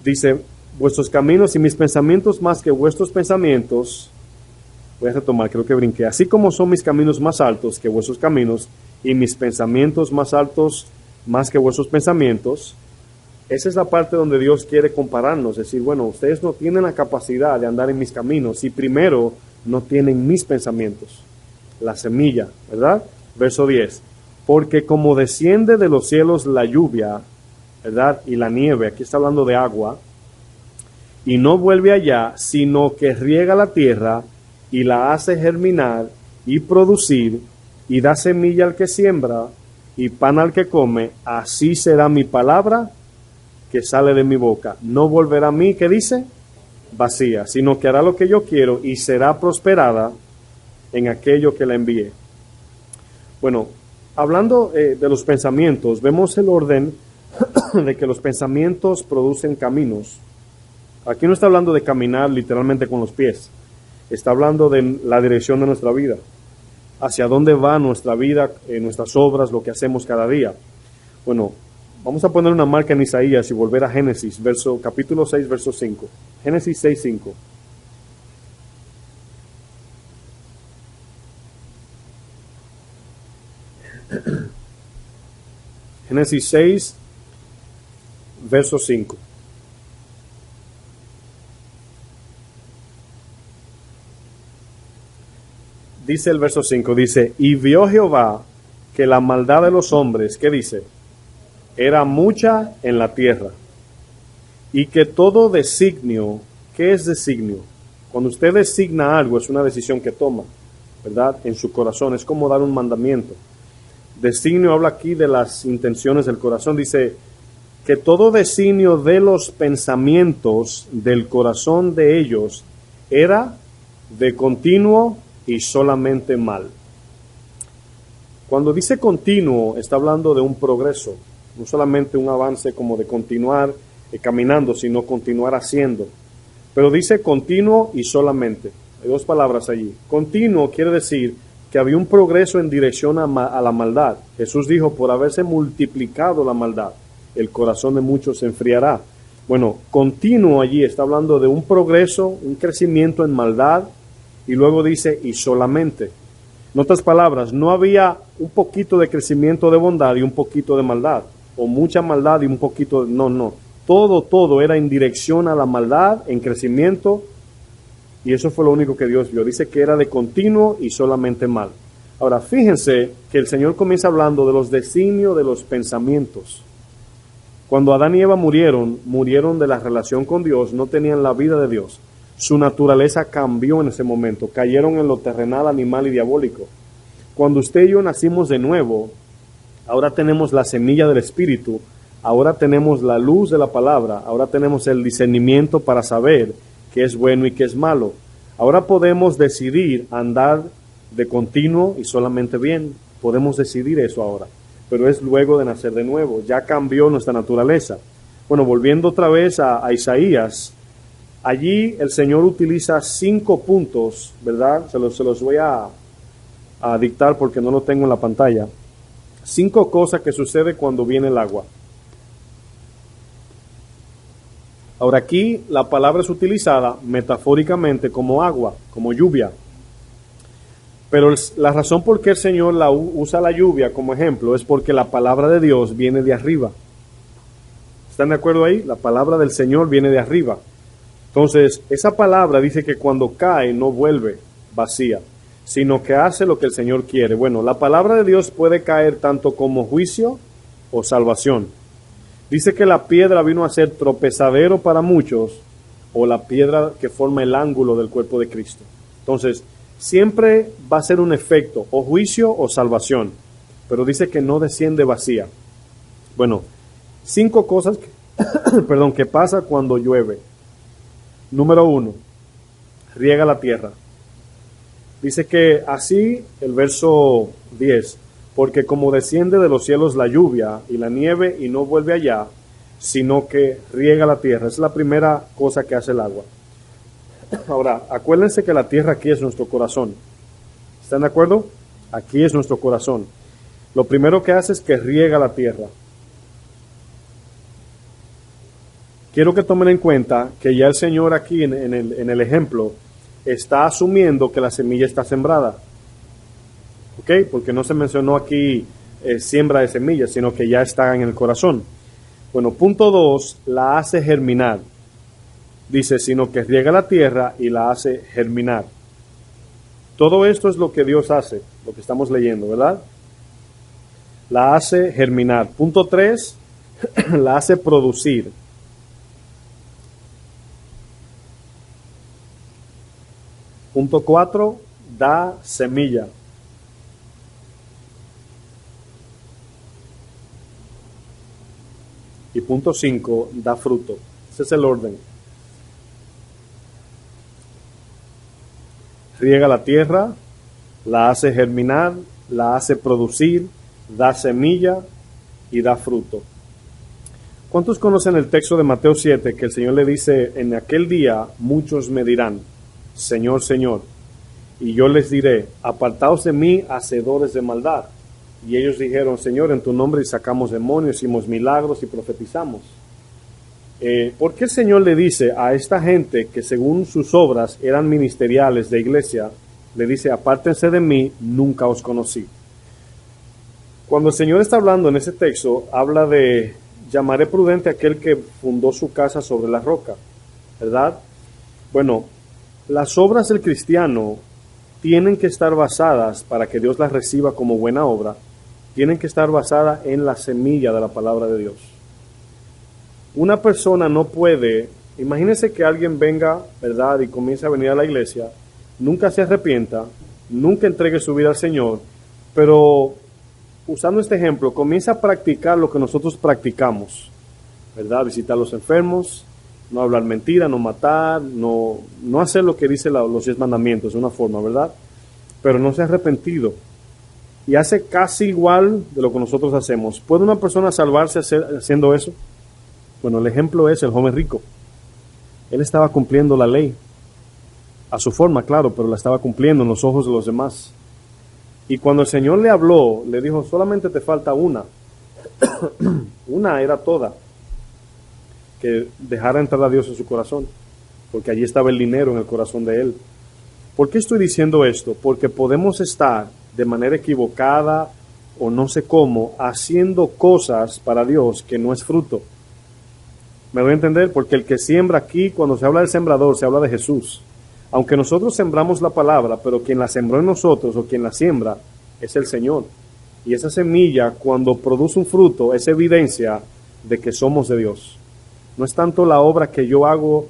Dice, vuestros caminos y mis pensamientos más que vuestros pensamientos, voy a retomar, creo que brinqué, así como son mis caminos más altos que vuestros caminos y mis pensamientos más altos más que vuestros pensamientos. Esa es la parte donde Dios quiere compararnos, decir, bueno, ustedes no tienen la capacidad de andar en mis caminos si primero no tienen mis pensamientos. La semilla, ¿verdad? Verso 10. Porque como desciende de los cielos la lluvia, ¿verdad? Y la nieve, aquí está hablando de agua, y no vuelve allá, sino que riega la tierra y la hace germinar y producir, y da semilla al que siembra y pan al que come, así será mi palabra que sale de mi boca. No volverá a mí, ¿qué dice? Vacía, sino que hará lo que yo quiero y será prosperada en aquello que la envíe. Bueno, hablando de los pensamientos, vemos el orden de que los pensamientos producen caminos. Aquí no está hablando de caminar literalmente con los pies, está hablando de la dirección de nuestra vida, hacia dónde va nuestra vida, nuestras obras, lo que hacemos cada día. Bueno, vamos a poner una marca en Isaías y volver a Génesis, capítulo 6, verso 5. Génesis 6, 5. Génesis 6, verso 5. Dice el verso 5, dice, y vio Jehová que la maldad de los hombres, ¿qué dice? Era mucha en la tierra, y que todo designio, ¿qué es designio? Cuando usted designa algo, es una decisión que toma, ¿verdad? En su corazón, es como dar un mandamiento. Designio habla aquí de las intenciones del corazón, dice que todo designio de los pensamientos del corazón de ellos era de continuo y solamente mal. Cuando dice continuo, está hablando de un progreso, no solamente un avance como de continuar caminando, sino continuar haciendo. Pero dice continuo y solamente. Hay dos palabras allí. Continuo quiere decir que había un progreso en dirección a la maldad. Jesús dijo, por haberse multiplicado la maldad, el corazón de muchos se enfriará. Bueno, continuo allí está hablando de un progreso, un crecimiento en maldad, y luego dice, y solamente. En otras palabras, no había un poquito de crecimiento de bondad y un poquito de maldad, o mucha maldad y un poquito de... No. Todo era en dirección a la maldad, en crecimiento, y eso fue lo único que Dios vio. Dice que era de continuo y solamente mal. Ahora, fíjense que el Señor comienza hablando de los designios de los pensamientos. Cuando Adán y Eva murieron de la relación con Dios, no tenían la vida de Dios. Su naturaleza cambió en ese momento, cayeron en lo terrenal, animal y diabólico. Cuando usted y yo nacimos de nuevo, ahora tenemos la semilla del Espíritu, ahora tenemos la luz de la palabra, ahora tenemos el discernimiento para saber qué es bueno y qué es malo. Ahora podemos decidir andar de continuo y solamente bien, podemos decidir eso ahora, pero es luego de nacer de nuevo, ya cambió nuestra naturaleza. Bueno, volviendo otra vez a Isaías, allí el Señor utiliza 5 puntos, ¿verdad? Se los voy a dictar porque no lo tengo en la pantalla. 5 cosas que sucede cuando viene el agua. Ahora aquí la palabra es utilizada metafóricamente como agua, como lluvia. Pero la razón por qué el Señor usa la lluvia como ejemplo es porque la palabra de Dios viene de arriba. ¿Están de acuerdo ahí? La palabra del Señor viene de arriba. Entonces, esa palabra dice que cuando cae no vuelve vacía, sino que hace lo que el Señor quiere. Bueno, la palabra de Dios puede caer tanto como juicio o salvación. Dice que la piedra vino a ser tropezadero para muchos, o la piedra que forma el ángulo del cuerpo de Cristo. Entonces, siempre va a ser un efecto, o juicio o salvación, pero dice que no desciende vacía. Bueno, 5 cosas que, perdón, que pasa cuando llueve. Número 1, riega la tierra. Dice que así, el verso 10, porque como desciende de los cielos la lluvia y la nieve y no vuelve allá, sino que riega la tierra. Esa es la primera cosa que hace el agua. Ahora, acuérdense que la tierra aquí es nuestro corazón. ¿Están de acuerdo? Aquí es nuestro corazón. Lo primero que hace es que riega la tierra. Quiero que tomen en cuenta que ya el Señor aquí en el ejemplo está asumiendo que la semilla está sembrada. ¿Ok? Porque no se mencionó aquí siembra de semillas, sino que ya está en el corazón. Bueno, punto 2, la hace germinar. Dice, sino que riega la tierra y la hace germinar. Todo esto es lo que Dios hace, lo que estamos leyendo, ¿verdad? La hace germinar. Punto 3, la hace producir. Punto 4, da semilla. Y punto 5, da fruto. Ese es el orden. Riega la tierra, la hace germinar, la hace producir, da semilla y da fruto. ¿Cuántos conocen el texto de Mateo 7 que el Señor le dice, en aquel día muchos me dirán, Señor, Señor, y yo les diré, apartaos de mí, hacedores de maldad? Y ellos dijeron, Señor, en tu nombre sacamos demonios, hicimos milagros y profetizamos. ¿Por qué el Señor le dice a esta gente que según sus obras eran ministeriales de iglesia, le dice, apártense de mí, nunca os conocí? Cuando el Señor está hablando en ese texto, habla de, llamaré prudente a aquel que fundó su casa sobre la roca, ¿verdad? Bueno, las obras del cristiano tienen que estar basadas, para que Dios las reciba como buena obra, tienen que estar basadas en la semilla de la palabra de Dios. Una persona no puede, imagínense que alguien venga, ¿verdad?, y comience a venir a la iglesia, nunca se arrepienta, nunca entregue su vida al Señor, pero usando este ejemplo, comienza a practicar lo que nosotros practicamos, ¿verdad? Visitar a los enfermos, no hablar mentira, no matar, no hacer lo que dice los 10 mandamientos, de una forma, ¿verdad? Pero no se ha arrepentido y hace casi igual de lo que nosotros hacemos. ¿Puede una persona salvarse haciendo eso? Bueno, el ejemplo es el joven rico. Él estaba cumpliendo la ley, a su forma, claro, pero la estaba cumpliendo en los ojos de los demás. Y cuando el Señor le habló, le dijo, solamente te falta una. Una era toda. Que dejara entrar a Dios en su corazón, porque allí estaba el dinero en el corazón de él. ¿Por qué estoy diciendo esto? Porque podemos estar de manera equivocada o no sé cómo, haciendo cosas para Dios que no es fruto. ¿Me voy a entender? Porque el que siembra aquí, cuando se habla del sembrador, se habla de Jesús. Aunque nosotros sembramos la palabra, pero quien la sembró en nosotros o quien la siembra es el Señor. Y esa semilla, cuando produce un fruto, es evidencia de que somos de Dios. No es tanto la obra que yo hago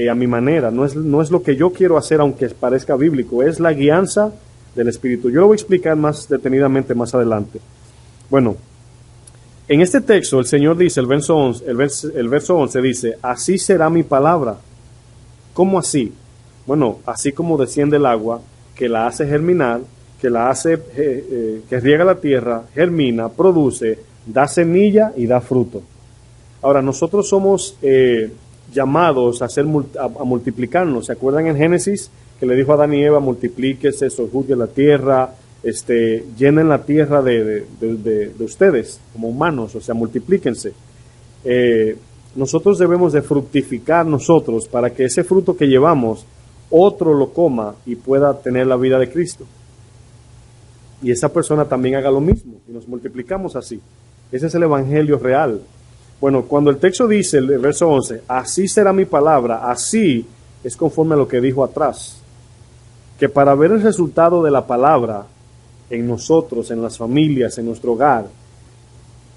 a mi manera, no es lo que yo quiero hacer aunque parezca bíblico, es la guianza del Espíritu. Yo lo voy a explicar más detenidamente más adelante. Bueno, en este texto el Señor dice, el verso 11 dice, así será mi palabra. ¿Cómo así? Bueno, así como desciende el agua, que la hace germinar, que la hace, que riega la tierra, germina, produce, da semilla y da fruto. Ahora, nosotros somos llamados a multiplicarnos. ¿Se acuerdan en Génesis que le dijo a Adán y Eva, multiplíquese, sojuzguen la tierra, llenen la tierra de ustedes como humanos, o sea, multiplíquense? Nosotros debemos de fructificar nosotros para que ese fruto que llevamos, otro lo coma y pueda tener la vida de Cristo. Y esa persona también haga lo mismo y nos multiplicamos así. Ese es el evangelio real. Bueno, cuando el texto dice, el verso 11, así será mi palabra, así es conforme a lo que dijo atrás, que para ver el resultado de la palabra en nosotros, en las familias, en nuestro hogar,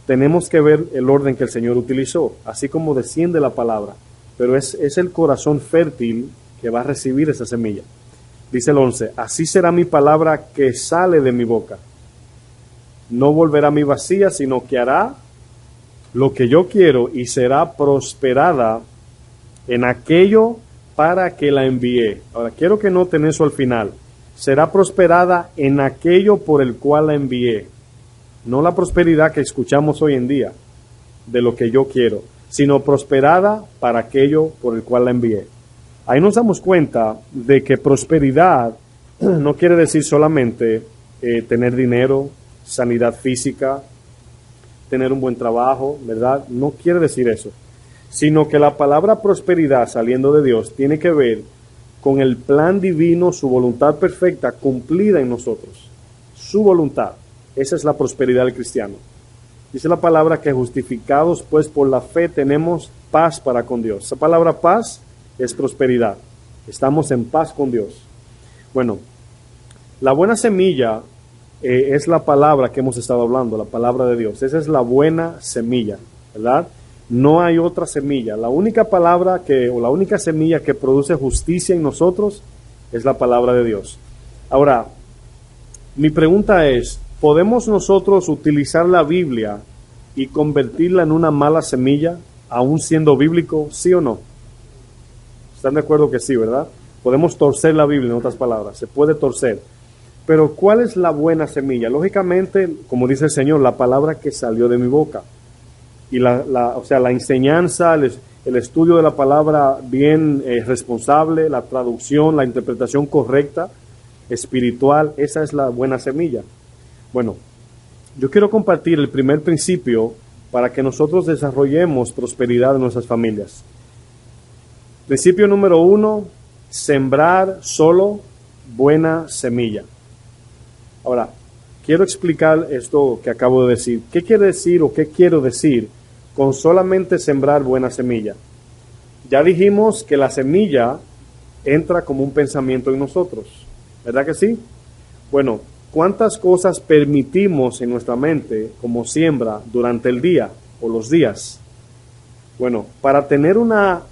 tenemos que ver el orden que el Señor utilizó, así como desciende la palabra, pero es el corazón fértil que va a recibir esa semilla. Dice el 11, así será mi palabra que sale de mi boca, no volverá a mí vacía, sino que hará lo que yo quiero y será prosperada en aquello para que la envié. Ahora, quiero que noten eso al final. Será prosperada en aquello por el cual la envié. No la prosperidad que escuchamos hoy en día, de lo que yo quiero, sino prosperada para aquello por el cual la envié. Ahí nos damos cuenta de que prosperidad no quiere decir solamente tener dinero, sanidad física, tener un buen trabajo, ¿verdad? No quiere decir eso, sino que la palabra prosperidad saliendo de Dios tiene que ver con el plan divino, su voluntad perfecta cumplida en nosotros, su voluntad. Esa es la prosperidad del cristiano. Dice la palabra que justificados pues por la fe tenemos paz para con Dios. Esa palabra paz es prosperidad. Estamos en paz con Dios. Bueno, la buena semilla es la palabra que hemos estado hablando, la palabra de Dios. Esa es la buena semilla, ¿verdad? No hay otra semilla. La única palabra o la única semilla que produce justicia en nosotros es la palabra de Dios. Ahora, mi pregunta es, ¿podemos nosotros utilizar la Biblia y convertirla en una mala semilla, aún siendo bíblico, sí o no? ¿Están de acuerdo que sí, verdad? Podemos torcer la Biblia, en otras palabras, se puede torcer. Pero ¿cuál es la buena semilla? Lógicamente, como dice el Señor, la palabra que salió de mi boca. Y o sea, la enseñanza, el estudio de la palabra bien responsable, la traducción, la interpretación correcta, espiritual, esa es la buena semilla. Bueno, yo quiero compartir el primer principio para que nosotros desarrollemos prosperidad en nuestras familias. Principio número 1, sembrar solo buena semilla. Ahora, quiero explicar esto que acabo de decir. ¿Qué quiere decir o qué quiero decir con solamente sembrar buena semilla? Ya dijimos que la semilla entra como un pensamiento en nosotros, ¿verdad que sí? Bueno, ¿cuántas cosas permitimos en nuestra mente como siembra durante el día o los días? Bueno, para tener una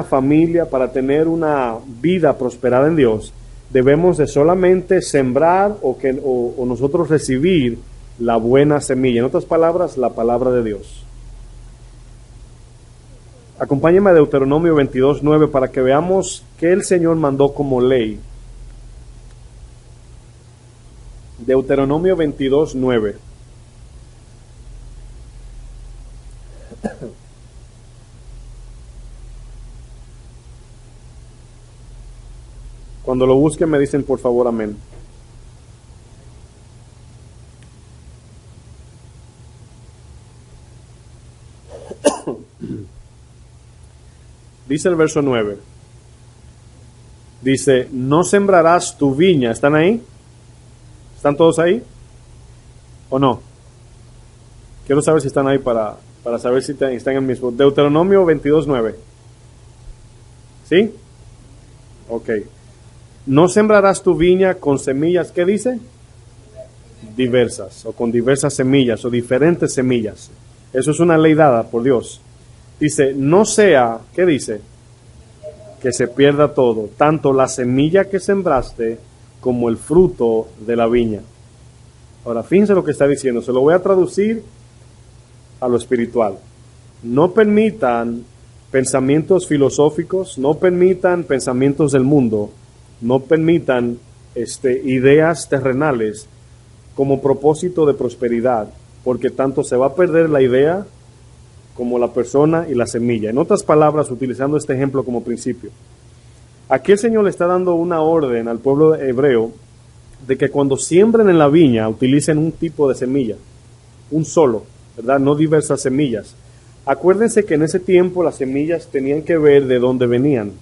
familia, para tener una vida prosperada en Dios, debemos de solamente sembrar o nosotros recibir la buena semilla. En otras palabras, la palabra de Dios. Acompáñenme a Deuteronomio 22:9 para que veamos qué el Señor mandó como ley. Deuteronomio 22:9. Cuando lo busquen me dicen por favor amén. Dice el verso 9. Dice, no sembrarás tu viña. ¿Están ahí? ¿Están todos ahí? ¿O no? Quiero saber si están ahí para saber si están en el mismo. Deuteronomio 22:9. ¿Sí? Ok. No sembrarás tu viña con semillas, ¿qué dice? Diversas, o con diversas semillas, o diferentes semillas. Eso es una ley dada por Dios. Dice, no sea, ¿qué dice? Que se pierda todo, tanto la semilla que sembraste como el fruto de la viña. Ahora, fíjense lo que está diciendo, se lo voy a traducir a lo espiritual. No permitan pensamientos filosóficos, no permitan pensamientos del mundo, no permitan ideas terrenales como propósito de prosperidad, porque tanto se va a perder la idea como la persona y la semilla. En otras palabras, utilizando este ejemplo como principio, aquí el Señor le está dando una orden al pueblo hebreo de que cuando siembren en la viña utilicen un tipo de semilla, un solo, ¿verdad? No diversas semillas. Acuérdense que en ese tiempo las semillas tenían que ver de dónde venían.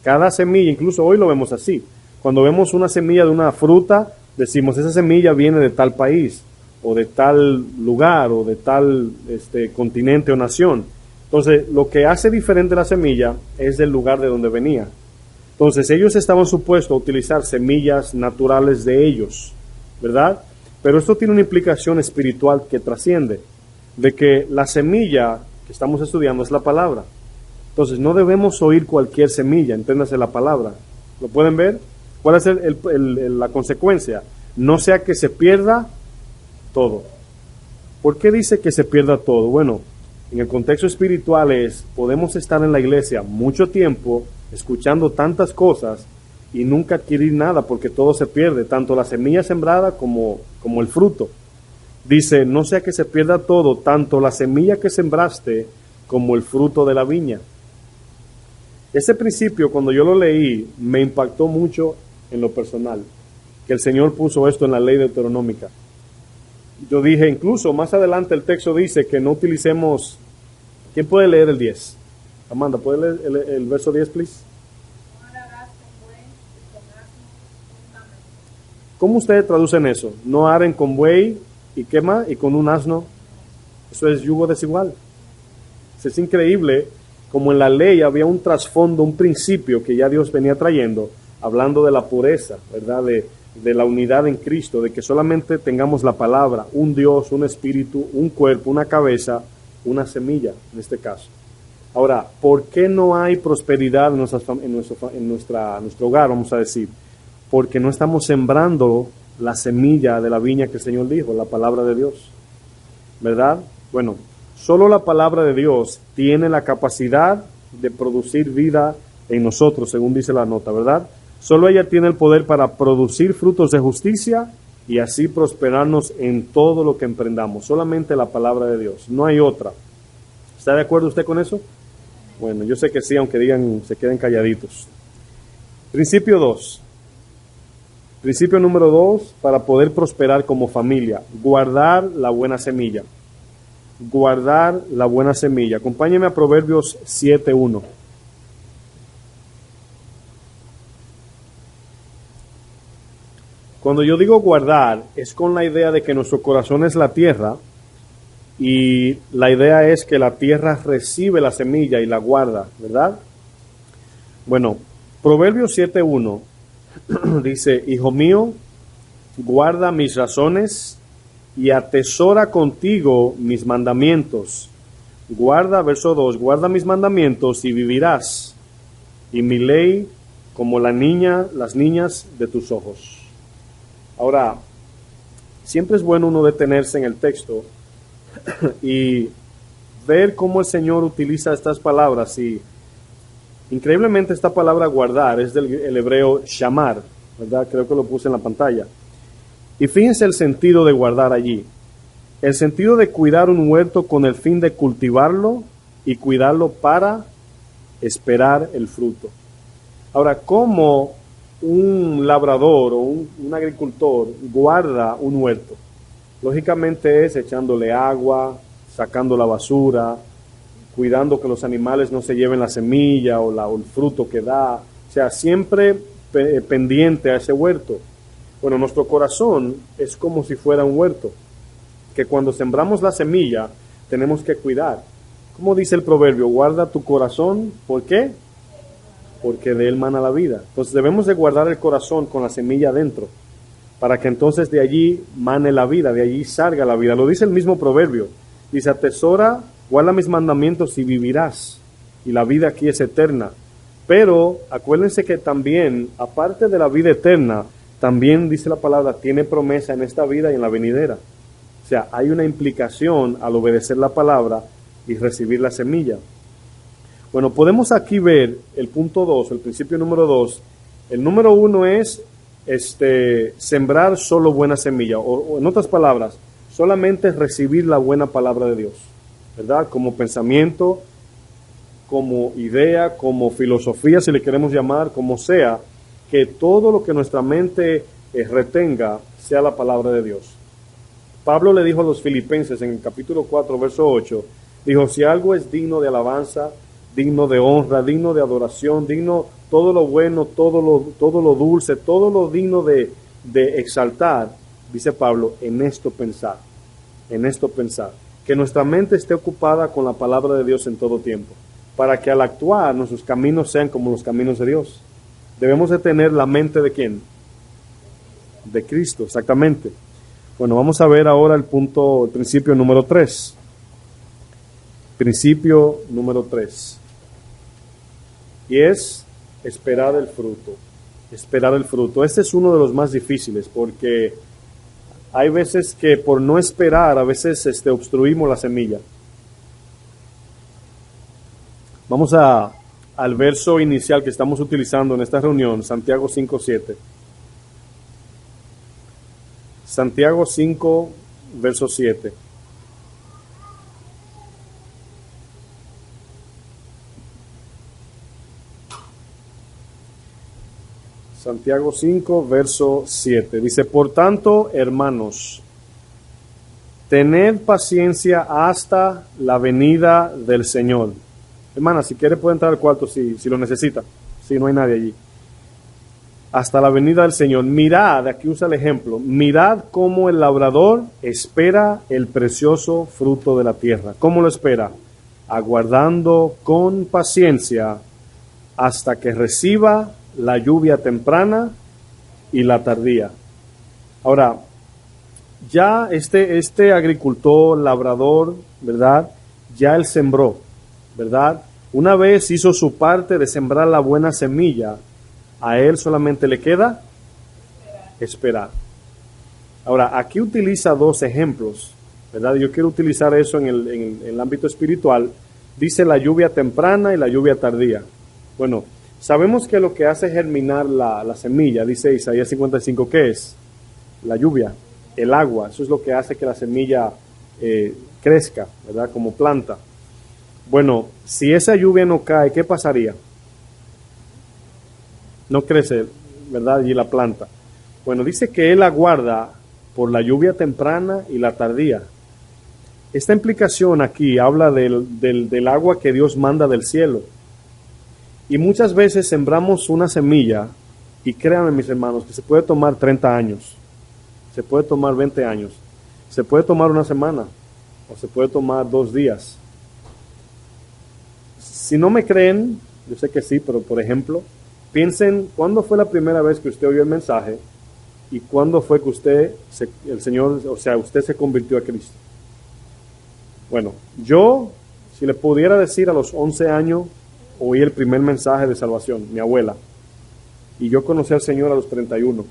Cada semilla, incluso hoy lo vemos así. Cuando vemos una semilla de una fruta, decimos, esa semilla viene de tal país, o de tal lugar, o de tal continente o nación. Entonces, lo que hace diferente la semilla es del lugar de donde venía. Entonces, ellos estaban supuestos a utilizar semillas naturales de ellos, ¿verdad? Pero esto tiene una implicación espiritual que trasciende, de que la semilla que estamos estudiando es la palabra. Entonces, no debemos oír cualquier semilla, entiéndase la palabra. ¿Lo pueden ver? ¿Cuál es la consecuencia? No sea que se pierda todo. ¿Por qué dice que se pierda todo? Bueno, En el contexto espiritual podemos estar en la iglesia mucho tiempo, escuchando tantas cosas y nunca adquirir nada porque todo se pierde, tanto la semilla sembrada como el fruto. Dice, no sea que se pierda todo, tanto la semilla que sembraste como el fruto de la viña. Ese principio, cuando yo lo leí, me impactó mucho en lo personal, que el Señor puso esto en la ley deuteronómica. Yo dije, incluso más adelante el texto dice que no utilicemos... ¿Quién puede leer el 10? Amanda, ¿puede leer el verso 10, please? ¿Cómo ustedes traducen eso? No aren con buey y qué más, y con un asno. Eso es yugo desigual. Es increíble como en la ley había un trasfondo, un principio que ya Dios venía trayendo, hablando de la pureza, ¿verdad? De la unidad en Cristo, de que solamente tengamos la palabra, un Dios, un espíritu, un cuerpo, una cabeza, una semilla, en este caso. Ahora, ¿por qué no hay prosperidad en nuestro hogar, vamos a decir? Porque no estamos sembrando la semilla de la viña que el Señor dijo, la palabra de Dios, ¿verdad? Bueno, solo la palabra de Dios tiene la capacidad de producir vida en nosotros, según dice la nota, ¿verdad? Solo ella tiene el poder para producir frutos de justicia y así prosperarnos en todo lo que emprendamos. Solamente la palabra de Dios, no hay otra. ¿Está de acuerdo usted con eso? Bueno, yo sé que sí, aunque digan, se queden calladitos. Principio 2. Principio número 2, para poder prosperar como familia, guardar la buena semilla. Guardar la buena semilla. Acompáñeme a Proverbios 7:1. Cuando yo digo guardar, es con la idea de que nuestro corazón es la tierra y la idea es que la tierra recibe la semilla y la guarda, ¿verdad? Bueno, Proverbios 7:1 dice, hijo mío, guarda mis razones y atesora contigo mis mandamientos. Guarda, verso 2, guarda mis mandamientos y vivirás, y mi ley como las niñas de tus ojos. Ahora, siempre es bueno uno detenerse en el texto y ver cómo el Señor utiliza estas palabras. Y increíblemente esta palabra guardar es del hebreo shamar, ¿verdad? Creo que lo puse en la pantalla. Y fíjense el sentido de guardar allí. El sentido de cuidar un huerto con el fin de cultivarlo y cuidarlo para esperar el fruto. Ahora, ¿cómo un labrador o un agricultor guarda un huerto? Lógicamente es echándole agua, sacando la basura, cuidando que los animales no se lleven la semilla o el fruto que da. O sea, siempre pendiente a ese huerto. Bueno, nuestro corazón es como si fuera un huerto, que cuando sembramos la semilla tenemos que cuidar. Como dice el proverbio, guarda tu corazón, ¿por qué? Porque de él mana la vida. Entonces debemos de guardar el corazón con la semilla adentro, para que entonces de allí mane la vida, de allí salga la vida. Lo dice el mismo proverbio. Dice, atesora, guarda mis mandamientos y vivirás. Y la vida aquí es eterna. Pero acuérdense que también, aparte de la vida eterna, también dice la palabra, tiene promesa en esta vida y en la venidera. O sea, hay una implicación al obedecer la palabra y recibir la semilla. Bueno, podemos aquí ver el punto 2, el principio número 2. El número 1 es sembrar solo buena semilla, o en otras palabras, solamente recibir la buena palabra de Dios, ¿verdad? Como pensamiento, como idea, como filosofía, si le queremos llamar, como sea, que todo lo que nuestra mente retenga sea la palabra de Dios. Pablo le dijo a los filipenses en el capítulo 4, verso 8, dijo, si algo es digno de alabanza, digno de honra, digno de adoración, digno todo lo bueno, todo lo dulce, todo lo digno de exaltar, dice Pablo, en esto pensar, que nuestra mente esté ocupada con la palabra de Dios en todo tiempo, para que al actuar nuestros caminos sean como los caminos de Dios. Debemos de tener la mente ¿de quién? De Cristo, exactamente. Bueno, vamos a ver ahora el principio número 3. Principio número 3. Y es esperar el fruto. Esperar el fruto. Este es uno de los más difíciles porque hay veces que por no esperar, a veces obstruimos la semilla. Vamos al verso inicial que estamos utilizando en esta reunión, Santiago 5:7. Santiago 5, verso 7. Santiago 5, verso 7. Dice, por tanto, hermanos, tened paciencia hasta la venida del Señor. Hermana, si quiere puede entrar al cuarto si lo necesita, si no hay nadie allí. Hasta la venida del Señor. Mirad, aquí usa el ejemplo, mirad cómo el labrador espera el precioso fruto de la tierra. ¿Cómo lo espera? Aguardando con paciencia hasta que reciba la lluvia temprana y la tardía. Ahora, ya este agricultor, labrador, ¿verdad? Ya él sembró, ¿verdad? Una vez hizo su parte de sembrar la buena semilla, a él solamente le queda esperar. Ahora, aquí utiliza dos ejemplos, ¿verdad? Yo quiero utilizar eso en el ámbito espiritual. Dice la lluvia temprana y la lluvia tardía. Bueno, sabemos que lo que hace germinar la semilla, dice Isaías 55, ¿qué es? La lluvia, el agua. Eso es lo que hace que la semilla crezca, ¿verdad? Como planta. Bueno, si esa lluvia no cae, ¿qué pasaría? No crece, ¿verdad? Y la planta. Bueno, dice que él aguarda por la lluvia temprana y la tardía. Esta implicación aquí habla del agua que Dios manda del cielo. Y muchas veces sembramos una semilla, y créanme mis hermanos, que se puede tomar 30 años, se puede tomar 20 años, se puede tomar una semana, o se puede tomar 2 días. Si no me creen, yo sé que sí, pero por ejemplo, piensen cuándo fue la primera vez que usted oyó el mensaje y cuándo fue que usted se convirtió a Cristo. Bueno, yo, si le pudiera decir, a los 11 años oí el primer mensaje de salvación, mi abuela, y yo conocí al Señor a los 31.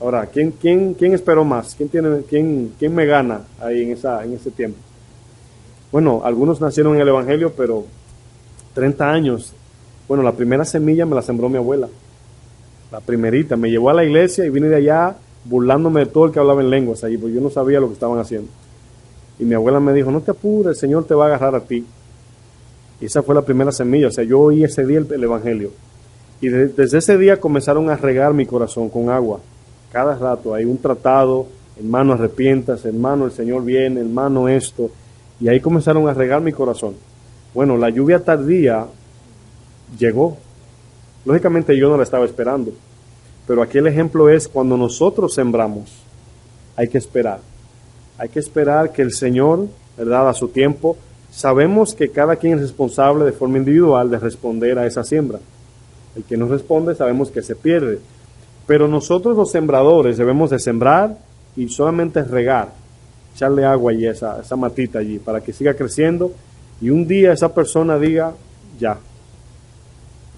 Ahora, ¿quién esperó más? ¿Quién me gana ahí en ese tiempo? Bueno, algunos nacieron en el Evangelio, pero 30 años. Bueno, la primera semilla me la sembró mi abuela. La primerita. Me llevó a la iglesia y vine de allá burlándome de todo el que hablaba en lenguas allí, porque yo no sabía lo que estaban haciendo. Y mi abuela me dijo, no te apures, el Señor te va a agarrar a ti. Y esa fue la primera semilla. O sea, yo oí ese día el Evangelio. Y desde ese día comenzaron a regar mi corazón con agua. Cada rato hay un tratado, hermano, arrepiéntase, hermano, el Señor viene, hermano, esto. Y ahí comenzaron a regar mi corazón. Bueno, la lluvia tardía llegó. Lógicamente yo no la estaba esperando. Pero aquí el ejemplo es cuando nosotros sembramos, hay que esperar. Hay que esperar que el Señor, ¿verdad?, a su tiempo. Sabemos que cada quien es responsable de forma individual de responder a esa siembra. El que no responde sabemos que se pierde. Pero nosotros los sembradores debemos de sembrar y solamente regar, echarle agua allí a esa matita allí para que siga creciendo y un día esa persona diga, ya,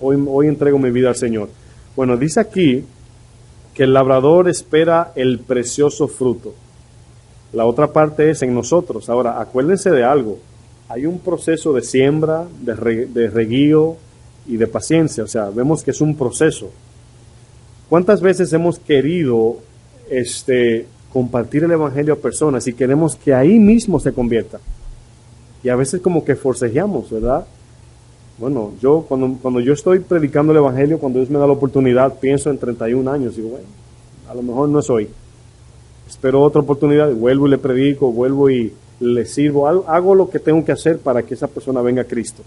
hoy entrego mi vida al Señor. Bueno, dice aquí que el labrador espera el precioso fruto. La otra parte es en nosotros. Ahora, acuérdense de algo. Hay un proceso de siembra, de reguío y de paciencia. O sea, vemos que es un proceso. ¿Cuántas veces hemos querido compartir el Evangelio a personas y queremos que ahí mismo se convierta? Y a veces como que forcejeamos, ¿verdad? Bueno, yo cuando yo estoy predicando el Evangelio, cuando Dios me da la oportunidad, pienso en 31 años. Digo, bueno, a lo mejor no es hoy. Espero otra oportunidad, vuelvo y le predico, vuelvo y le sirvo. Hago lo que tengo que hacer para que esa persona venga a Cristo.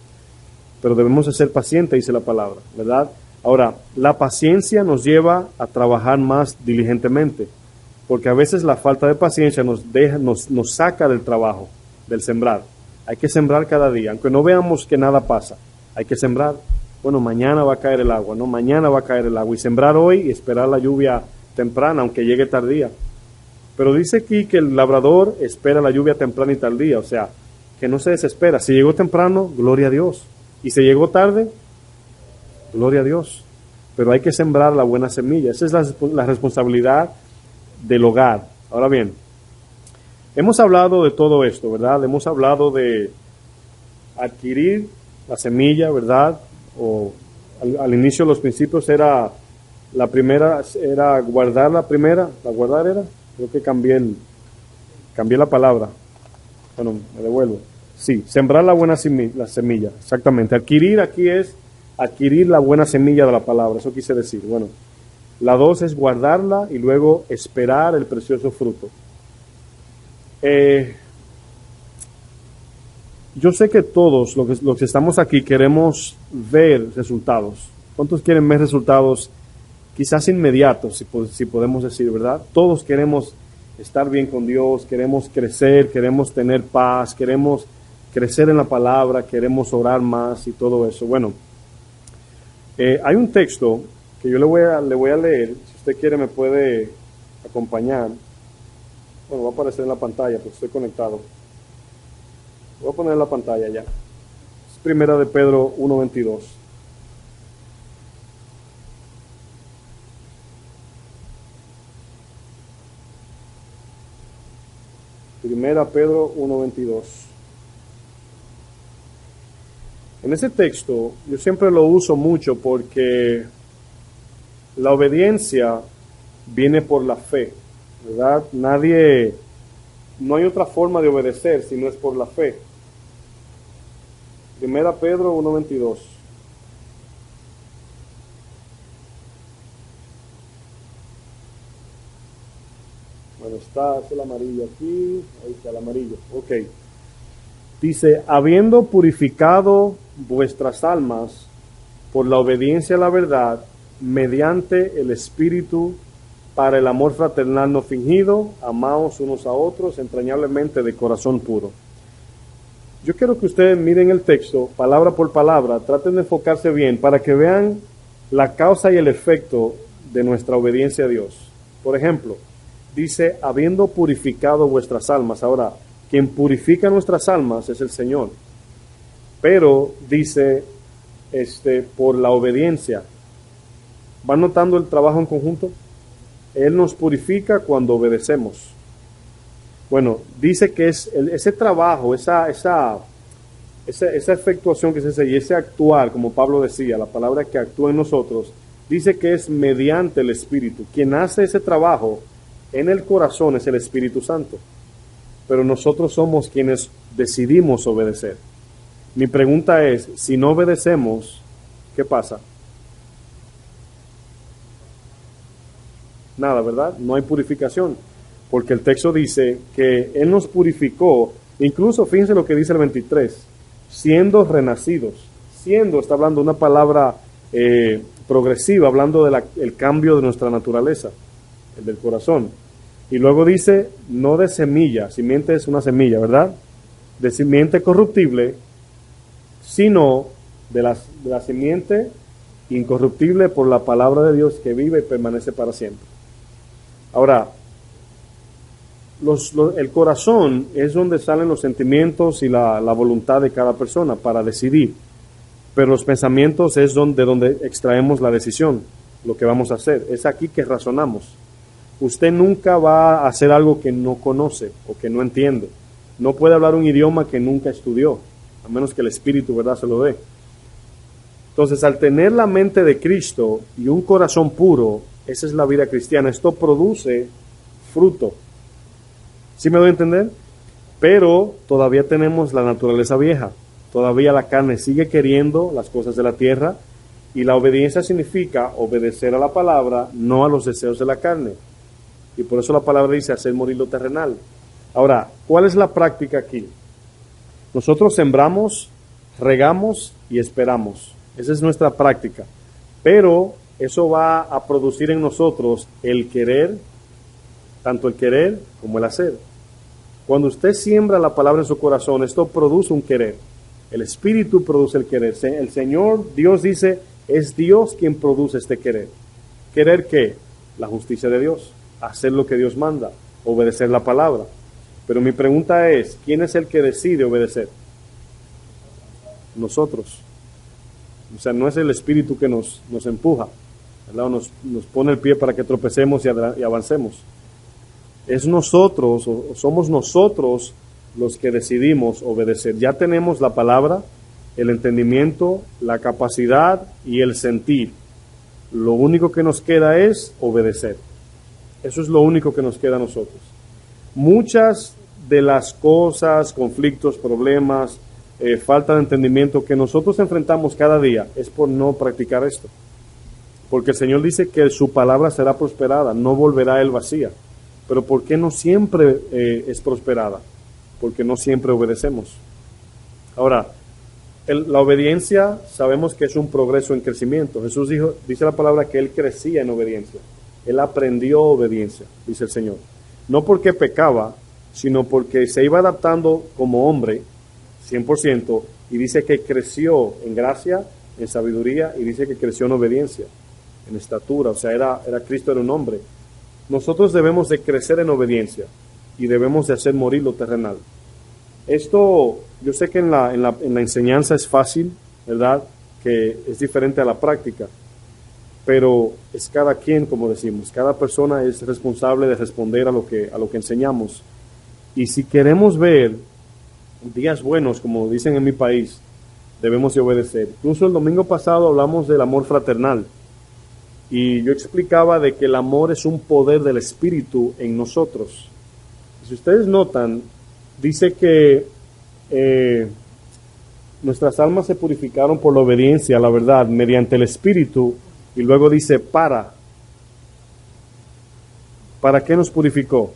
Pero debemos de ser pacientes, dice la palabra, ¿verdad? Ahora, la paciencia nos lleva a trabajar más diligentemente, porque a veces la falta de paciencia nos saca del trabajo, del sembrar. Hay que sembrar cada día, aunque no veamos que nada pasa, hay que sembrar. Bueno, mañana va a caer el agua, ¿no? Mañana va a caer el agua, y sembrar hoy y esperar la lluvia temprana, aunque llegue tardía. Pero dice aquí que el labrador espera la lluvia temprana y tardía, o sea, que no se desespera. Si llegó temprano, gloria a Dios. Y si llegó tarde, gloria a Dios. Pero hay que sembrar la buena semilla. Esa es la responsabilidad del hogar. Ahora bien, hemos hablado de todo esto, ¿verdad? Hemos hablado de adquirir la semilla, ¿verdad? O al inicio, los principios era la primera, era guardar la primera, la guardar era, creo que cambié la palabra. Bueno, me devuelvo. Sí, sembrar la buena semilla, la semilla, exactamente. Adquirir aquí es adquirir la buena semilla de la palabra, eso quise decir. Bueno, la dos es guardarla y luego esperar el precioso fruto. Yo sé que todos los que estamos aquí queremos ver resultados. ¿Cuántos quieren ver resultados quizás inmediatos, si podemos decir, verdad? Todos queremos estar bien con Dios, queremos crecer, queremos tener paz, queremos crecer en la palabra, queremos orar más y todo eso. Bueno, hay un texto que yo le voy a leer. Si usted quiere me puede acompañar. Bueno, va a aparecer en la pantalla porque estoy conectado. Voy a poner en la pantalla ya. Es Primera de Pedro 1:22. Primera Pedro 1:22. En ese texto yo siempre lo uso mucho porque la obediencia viene por la fe, ¿verdad? No hay otra forma de obedecer si no es por la fe. Primera Pedro 1:22. Bueno, es el amarillo aquí, ahí está el amarillo, ok. Dice, habiendo purificado vuestras almas por la obediencia a la verdad, mediante el Espíritu, para el amor fraternal no fingido, amaos unos a otros entrañablemente de corazón puro. Yo quiero que ustedes miren el texto, palabra por palabra, traten de enfocarse bien para que vean la causa y el efecto de nuestra obediencia a Dios. Por ejemplo, dice, habiendo purificado vuestras almas. Ahora, quien purifica nuestras almas es el Señor. Pero dice, por la obediencia. ¿Van notando el trabajo en conjunto? Él nos purifica cuando obedecemos. Bueno, dice que es ese trabajo, esa efectuación que se hace y ese actuar, como Pablo decía, la palabra que actúa en nosotros, dice que es mediante el Espíritu. Quien hace ese trabajo en el corazón es el Espíritu Santo. Pero nosotros somos quienes decidimos obedecer. Mi pregunta es, si no obedecemos, ¿qué pasa? Nada, ¿verdad? No hay purificación. Porque el texto dice que Él nos purificó, incluso fíjense lo que dice el 23, siendo renacidos. Siendo, está hablando una palabra progresiva, hablando del cambio de nuestra naturaleza, el del corazón. Y luego dice, no de semilla, simiente es una semilla, ¿verdad? De simiente corruptible, sino de la simiente incorruptible por la palabra de Dios que vive y permanece para siempre. Ahora, el corazón es donde salen los sentimientos y la voluntad de cada persona para decidir, pero los pensamientos es donde extraemos la decisión, lo que vamos a hacer. Es aquí que razonamos. Usted nunca va a hacer algo que no conoce o que no entiende. No puede hablar un idioma que nunca estudió, a menos que el Espíritu, ¿verdad?, se lo dé. Entonces, al tener la mente de Cristo y un corazón puro, esa es la vida cristiana. Esto produce fruto. ¿Sí me doy a entender? Pero todavía tenemos la naturaleza vieja. Todavía la carne sigue queriendo las cosas de la tierra y la obediencia significa obedecer a la palabra, no a los deseos de la carne. Y por eso la palabra dice hacer morir lo terrenal. Ahora, ¿cuál es la práctica aquí? Nosotros sembramos, regamos y esperamos. Esa es nuestra práctica. Pero eso va a producir en nosotros el querer, tanto el querer como el hacer. Cuando usted siembra la palabra en su corazón, esto produce un querer. El Espíritu produce el querer. El Señor, Dios dice, es Dios quien produce este querer. ¿Querer qué? La justicia de Dios. Hacer lo que Dios manda. Obedecer la palabra. Pero mi pregunta es, ¿quién es el que decide obedecer? Nosotros. O sea, no es el Espíritu que nos empuja, ¿verdad? Nos pone el pie para que tropecemos y avancemos. Es nosotros, o somos nosotros los que decidimos obedecer. Ya tenemos la palabra, el entendimiento, la capacidad y el sentir. Lo único que nos queda es obedecer. Eso es lo único que nos queda a nosotros. Muchas de las cosas, conflictos, problemas, falta de entendimiento que nosotros enfrentamos cada día es por no practicar esto. Porque el Señor dice que su palabra será prosperada, no volverá a él vacía. Pero ¿por qué no siempre es prosperada? Porque no siempre obedecemos. Ahora, la obediencia sabemos que es un progreso en crecimiento. Jesús dice la palabra que él crecía en obediencia. Él aprendió obediencia, dice el Señor. No porque pecaba, sino porque se iba adaptando como hombre, 100%, y dice que creció en gracia, en sabiduría, y dice que creció en obediencia, en estatura. O sea, Cristo era un hombre. Nosotros debemos de crecer en obediencia y debemos de hacer morir lo terrenal. Esto, yo sé que en la enseñanza es fácil, ¿verdad? Que es diferente a la práctica, pero es cada quien, como decimos, cada persona es responsable de responder a lo que enseñamos. Y si queremos ver días buenos, como dicen en mi país, debemos de obedecer. Incluso el domingo pasado hablamos del amor fraternal, y yo explicaba de que el amor es un poder del Espíritu en nosotros. Si ustedes notan, dice que nuestras almas se purificaron por la obediencia a la verdad mediante el Espíritu, y luego dice ¿para qué nos purificó?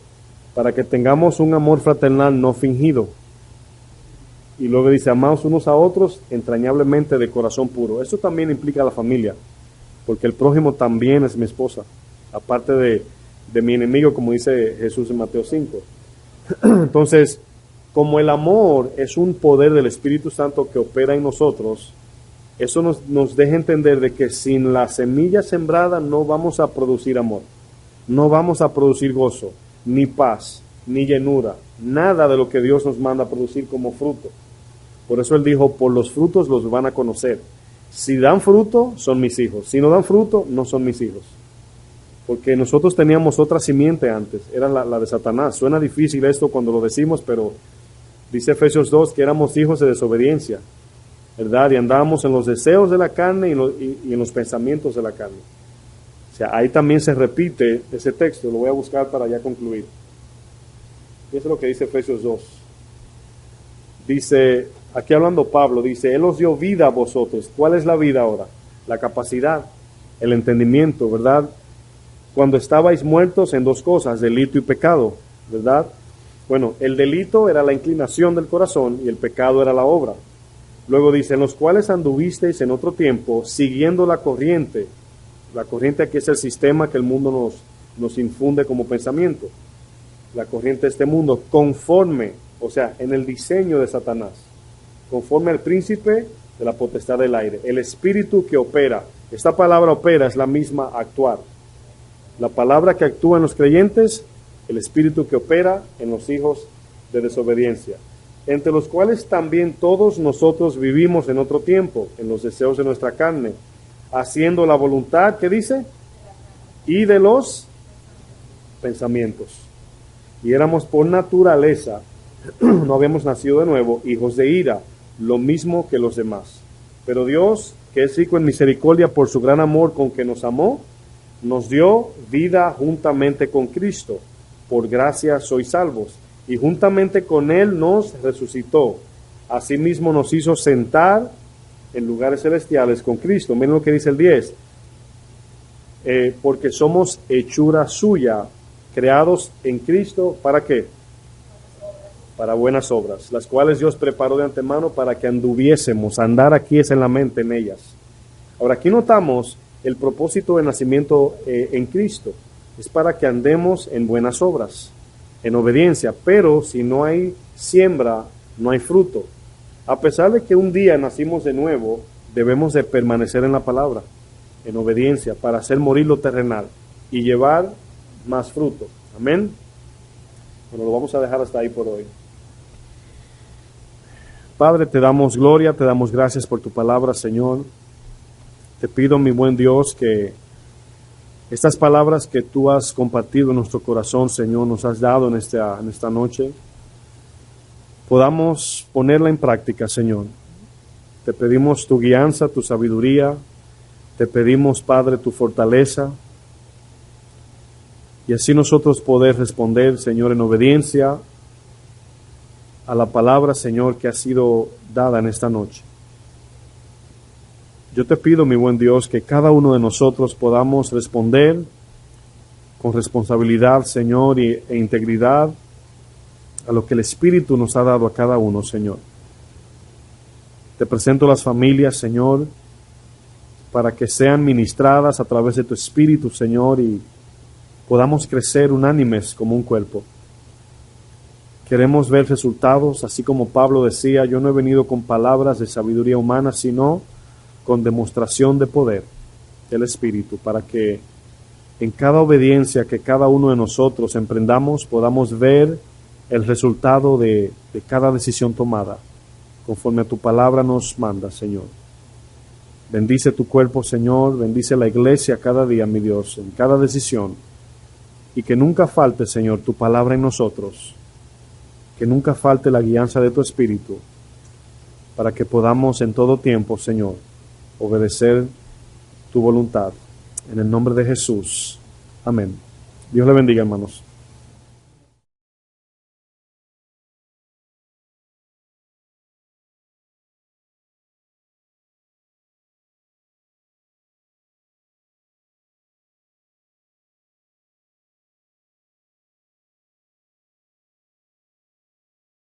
Para que tengamos un amor fraternal no fingido. Y luego dice amaos unos a otros entrañablemente de corazón puro. Eso también implica la familia, porque el prójimo también es mi esposa, aparte de mi enemigo, como dice Jesús en Mateo 5. Entonces, como el amor es un poder del Espíritu Santo que opera en nosotros, eso nos deja entender de que sin la semilla sembrada no vamos a producir amor, no vamos a producir gozo, ni paz, ni llenura, nada de lo que Dios nos manda a producir como fruto. Por eso Él dijo, por los frutos los van a conocer. Si dan fruto, son mis hijos. Si no dan fruto, no son mis hijos. Porque nosotros teníamos otra simiente antes, era la de Satanás. Suena difícil esto cuando lo decimos, pero dice Efesios 2 que éramos hijos de desobediencia, ¿verdad? Y andábamos en los deseos de la carne y en los pensamientos de la carne. O sea, ahí también se repite ese texto, lo voy a buscar para ya concluir. Y eso es lo que dice Efesios 2. Dice, aquí hablando Pablo, dice, Él os dio vida a vosotros. ¿Cuál es la vida ahora? La capacidad, el entendimiento, ¿verdad? Cuando estabais muertos en dos cosas, delito y pecado, ¿verdad? Bueno, el delito era la inclinación del corazón y el pecado era la obra. Luego dice, en los cuales anduvisteis en otro tiempo, siguiendo la corriente aquí es el sistema que el mundo nos infunde como pensamiento, la corriente de este mundo, conforme, o sea, en el diseño de Satanás, conforme al príncipe de la potestad del aire, el espíritu que opera. Esta palabra opera es la misma actuar. La palabra que actúa en los creyentes, el espíritu que opera en los hijos de desobediencia, entre los cuales también todos nosotros vivimos en otro tiempo, en los deseos de nuestra carne, haciendo la voluntad, ¿qué dice? Y de los pensamientos. Y éramos por naturaleza, no habíamos nacido de nuevo, hijos de ira, lo mismo que los demás. Pero Dios, que es rico en misericordia por su gran amor con que nos amó, nos dio vida juntamente con Cristo. Por gracia sois salvos. Y juntamente con Él nos resucitó. Asimismo nos hizo sentar en lugares celestiales con Cristo. Miren lo que dice el 10. Porque somos hechura suya, creados en Cristo, ¿para qué? Para buenas obras, las cuales Dios preparó de antemano para que anduviésemos. Andar aquí es en la mente, en ellas. Ahora, aquí notamos el propósito del nacimiento en Cristo. Es para que andemos en buenas obras, en obediencia. Pero si no hay siembra, no hay fruto. A pesar de que un día nacimos de nuevo, debemos de permanecer en la palabra, en obediencia, para hacer morir lo terrenal y llevar más fruto. Amén. Bueno, lo vamos a dejar hasta ahí por hoy. Padre, te damos gloria, te damos gracias por tu palabra, Señor. Te pido, mi buen Dios, que estas palabras que tú has compartido en nuestro corazón, Señor, nos has dado en esta noche, podamos ponerla en práctica, Señor. Te pedimos tu guianza, tu sabiduría. Te pedimos, Padre, tu fortaleza. Y así nosotros poder responder, Señor, en obediencia a la palabra, Señor, que ha sido dada en esta noche. Yo te pido, mi buen Dios, que cada uno de nosotros podamos responder con responsabilidad, Señor, e integridad a lo que el Espíritu nos ha dado a cada uno, Señor. Te presento las familias, Señor, para que sean ministradas a través de tu Espíritu, Señor, y podamos crecer unánimes como un cuerpo. Queremos ver resultados, así como Pablo decía, yo no he venido con palabras de sabiduría humana, sino con demostración de poder del Espíritu, para que en cada obediencia que cada uno de nosotros emprendamos, podamos ver el resultado de cada decisión tomada, conforme a tu palabra nos manda, Señor. Bendice tu cuerpo, Señor, bendice la iglesia cada día, mi Dios, en cada decisión, y que nunca falte, Señor, tu palabra en nosotros, que nunca falte la guianza de tu Espíritu, para que podamos en todo tiempo, Señor, obedecer tu voluntad. En el nombre de Jesús. Amén. Dios le bendiga, hermanos.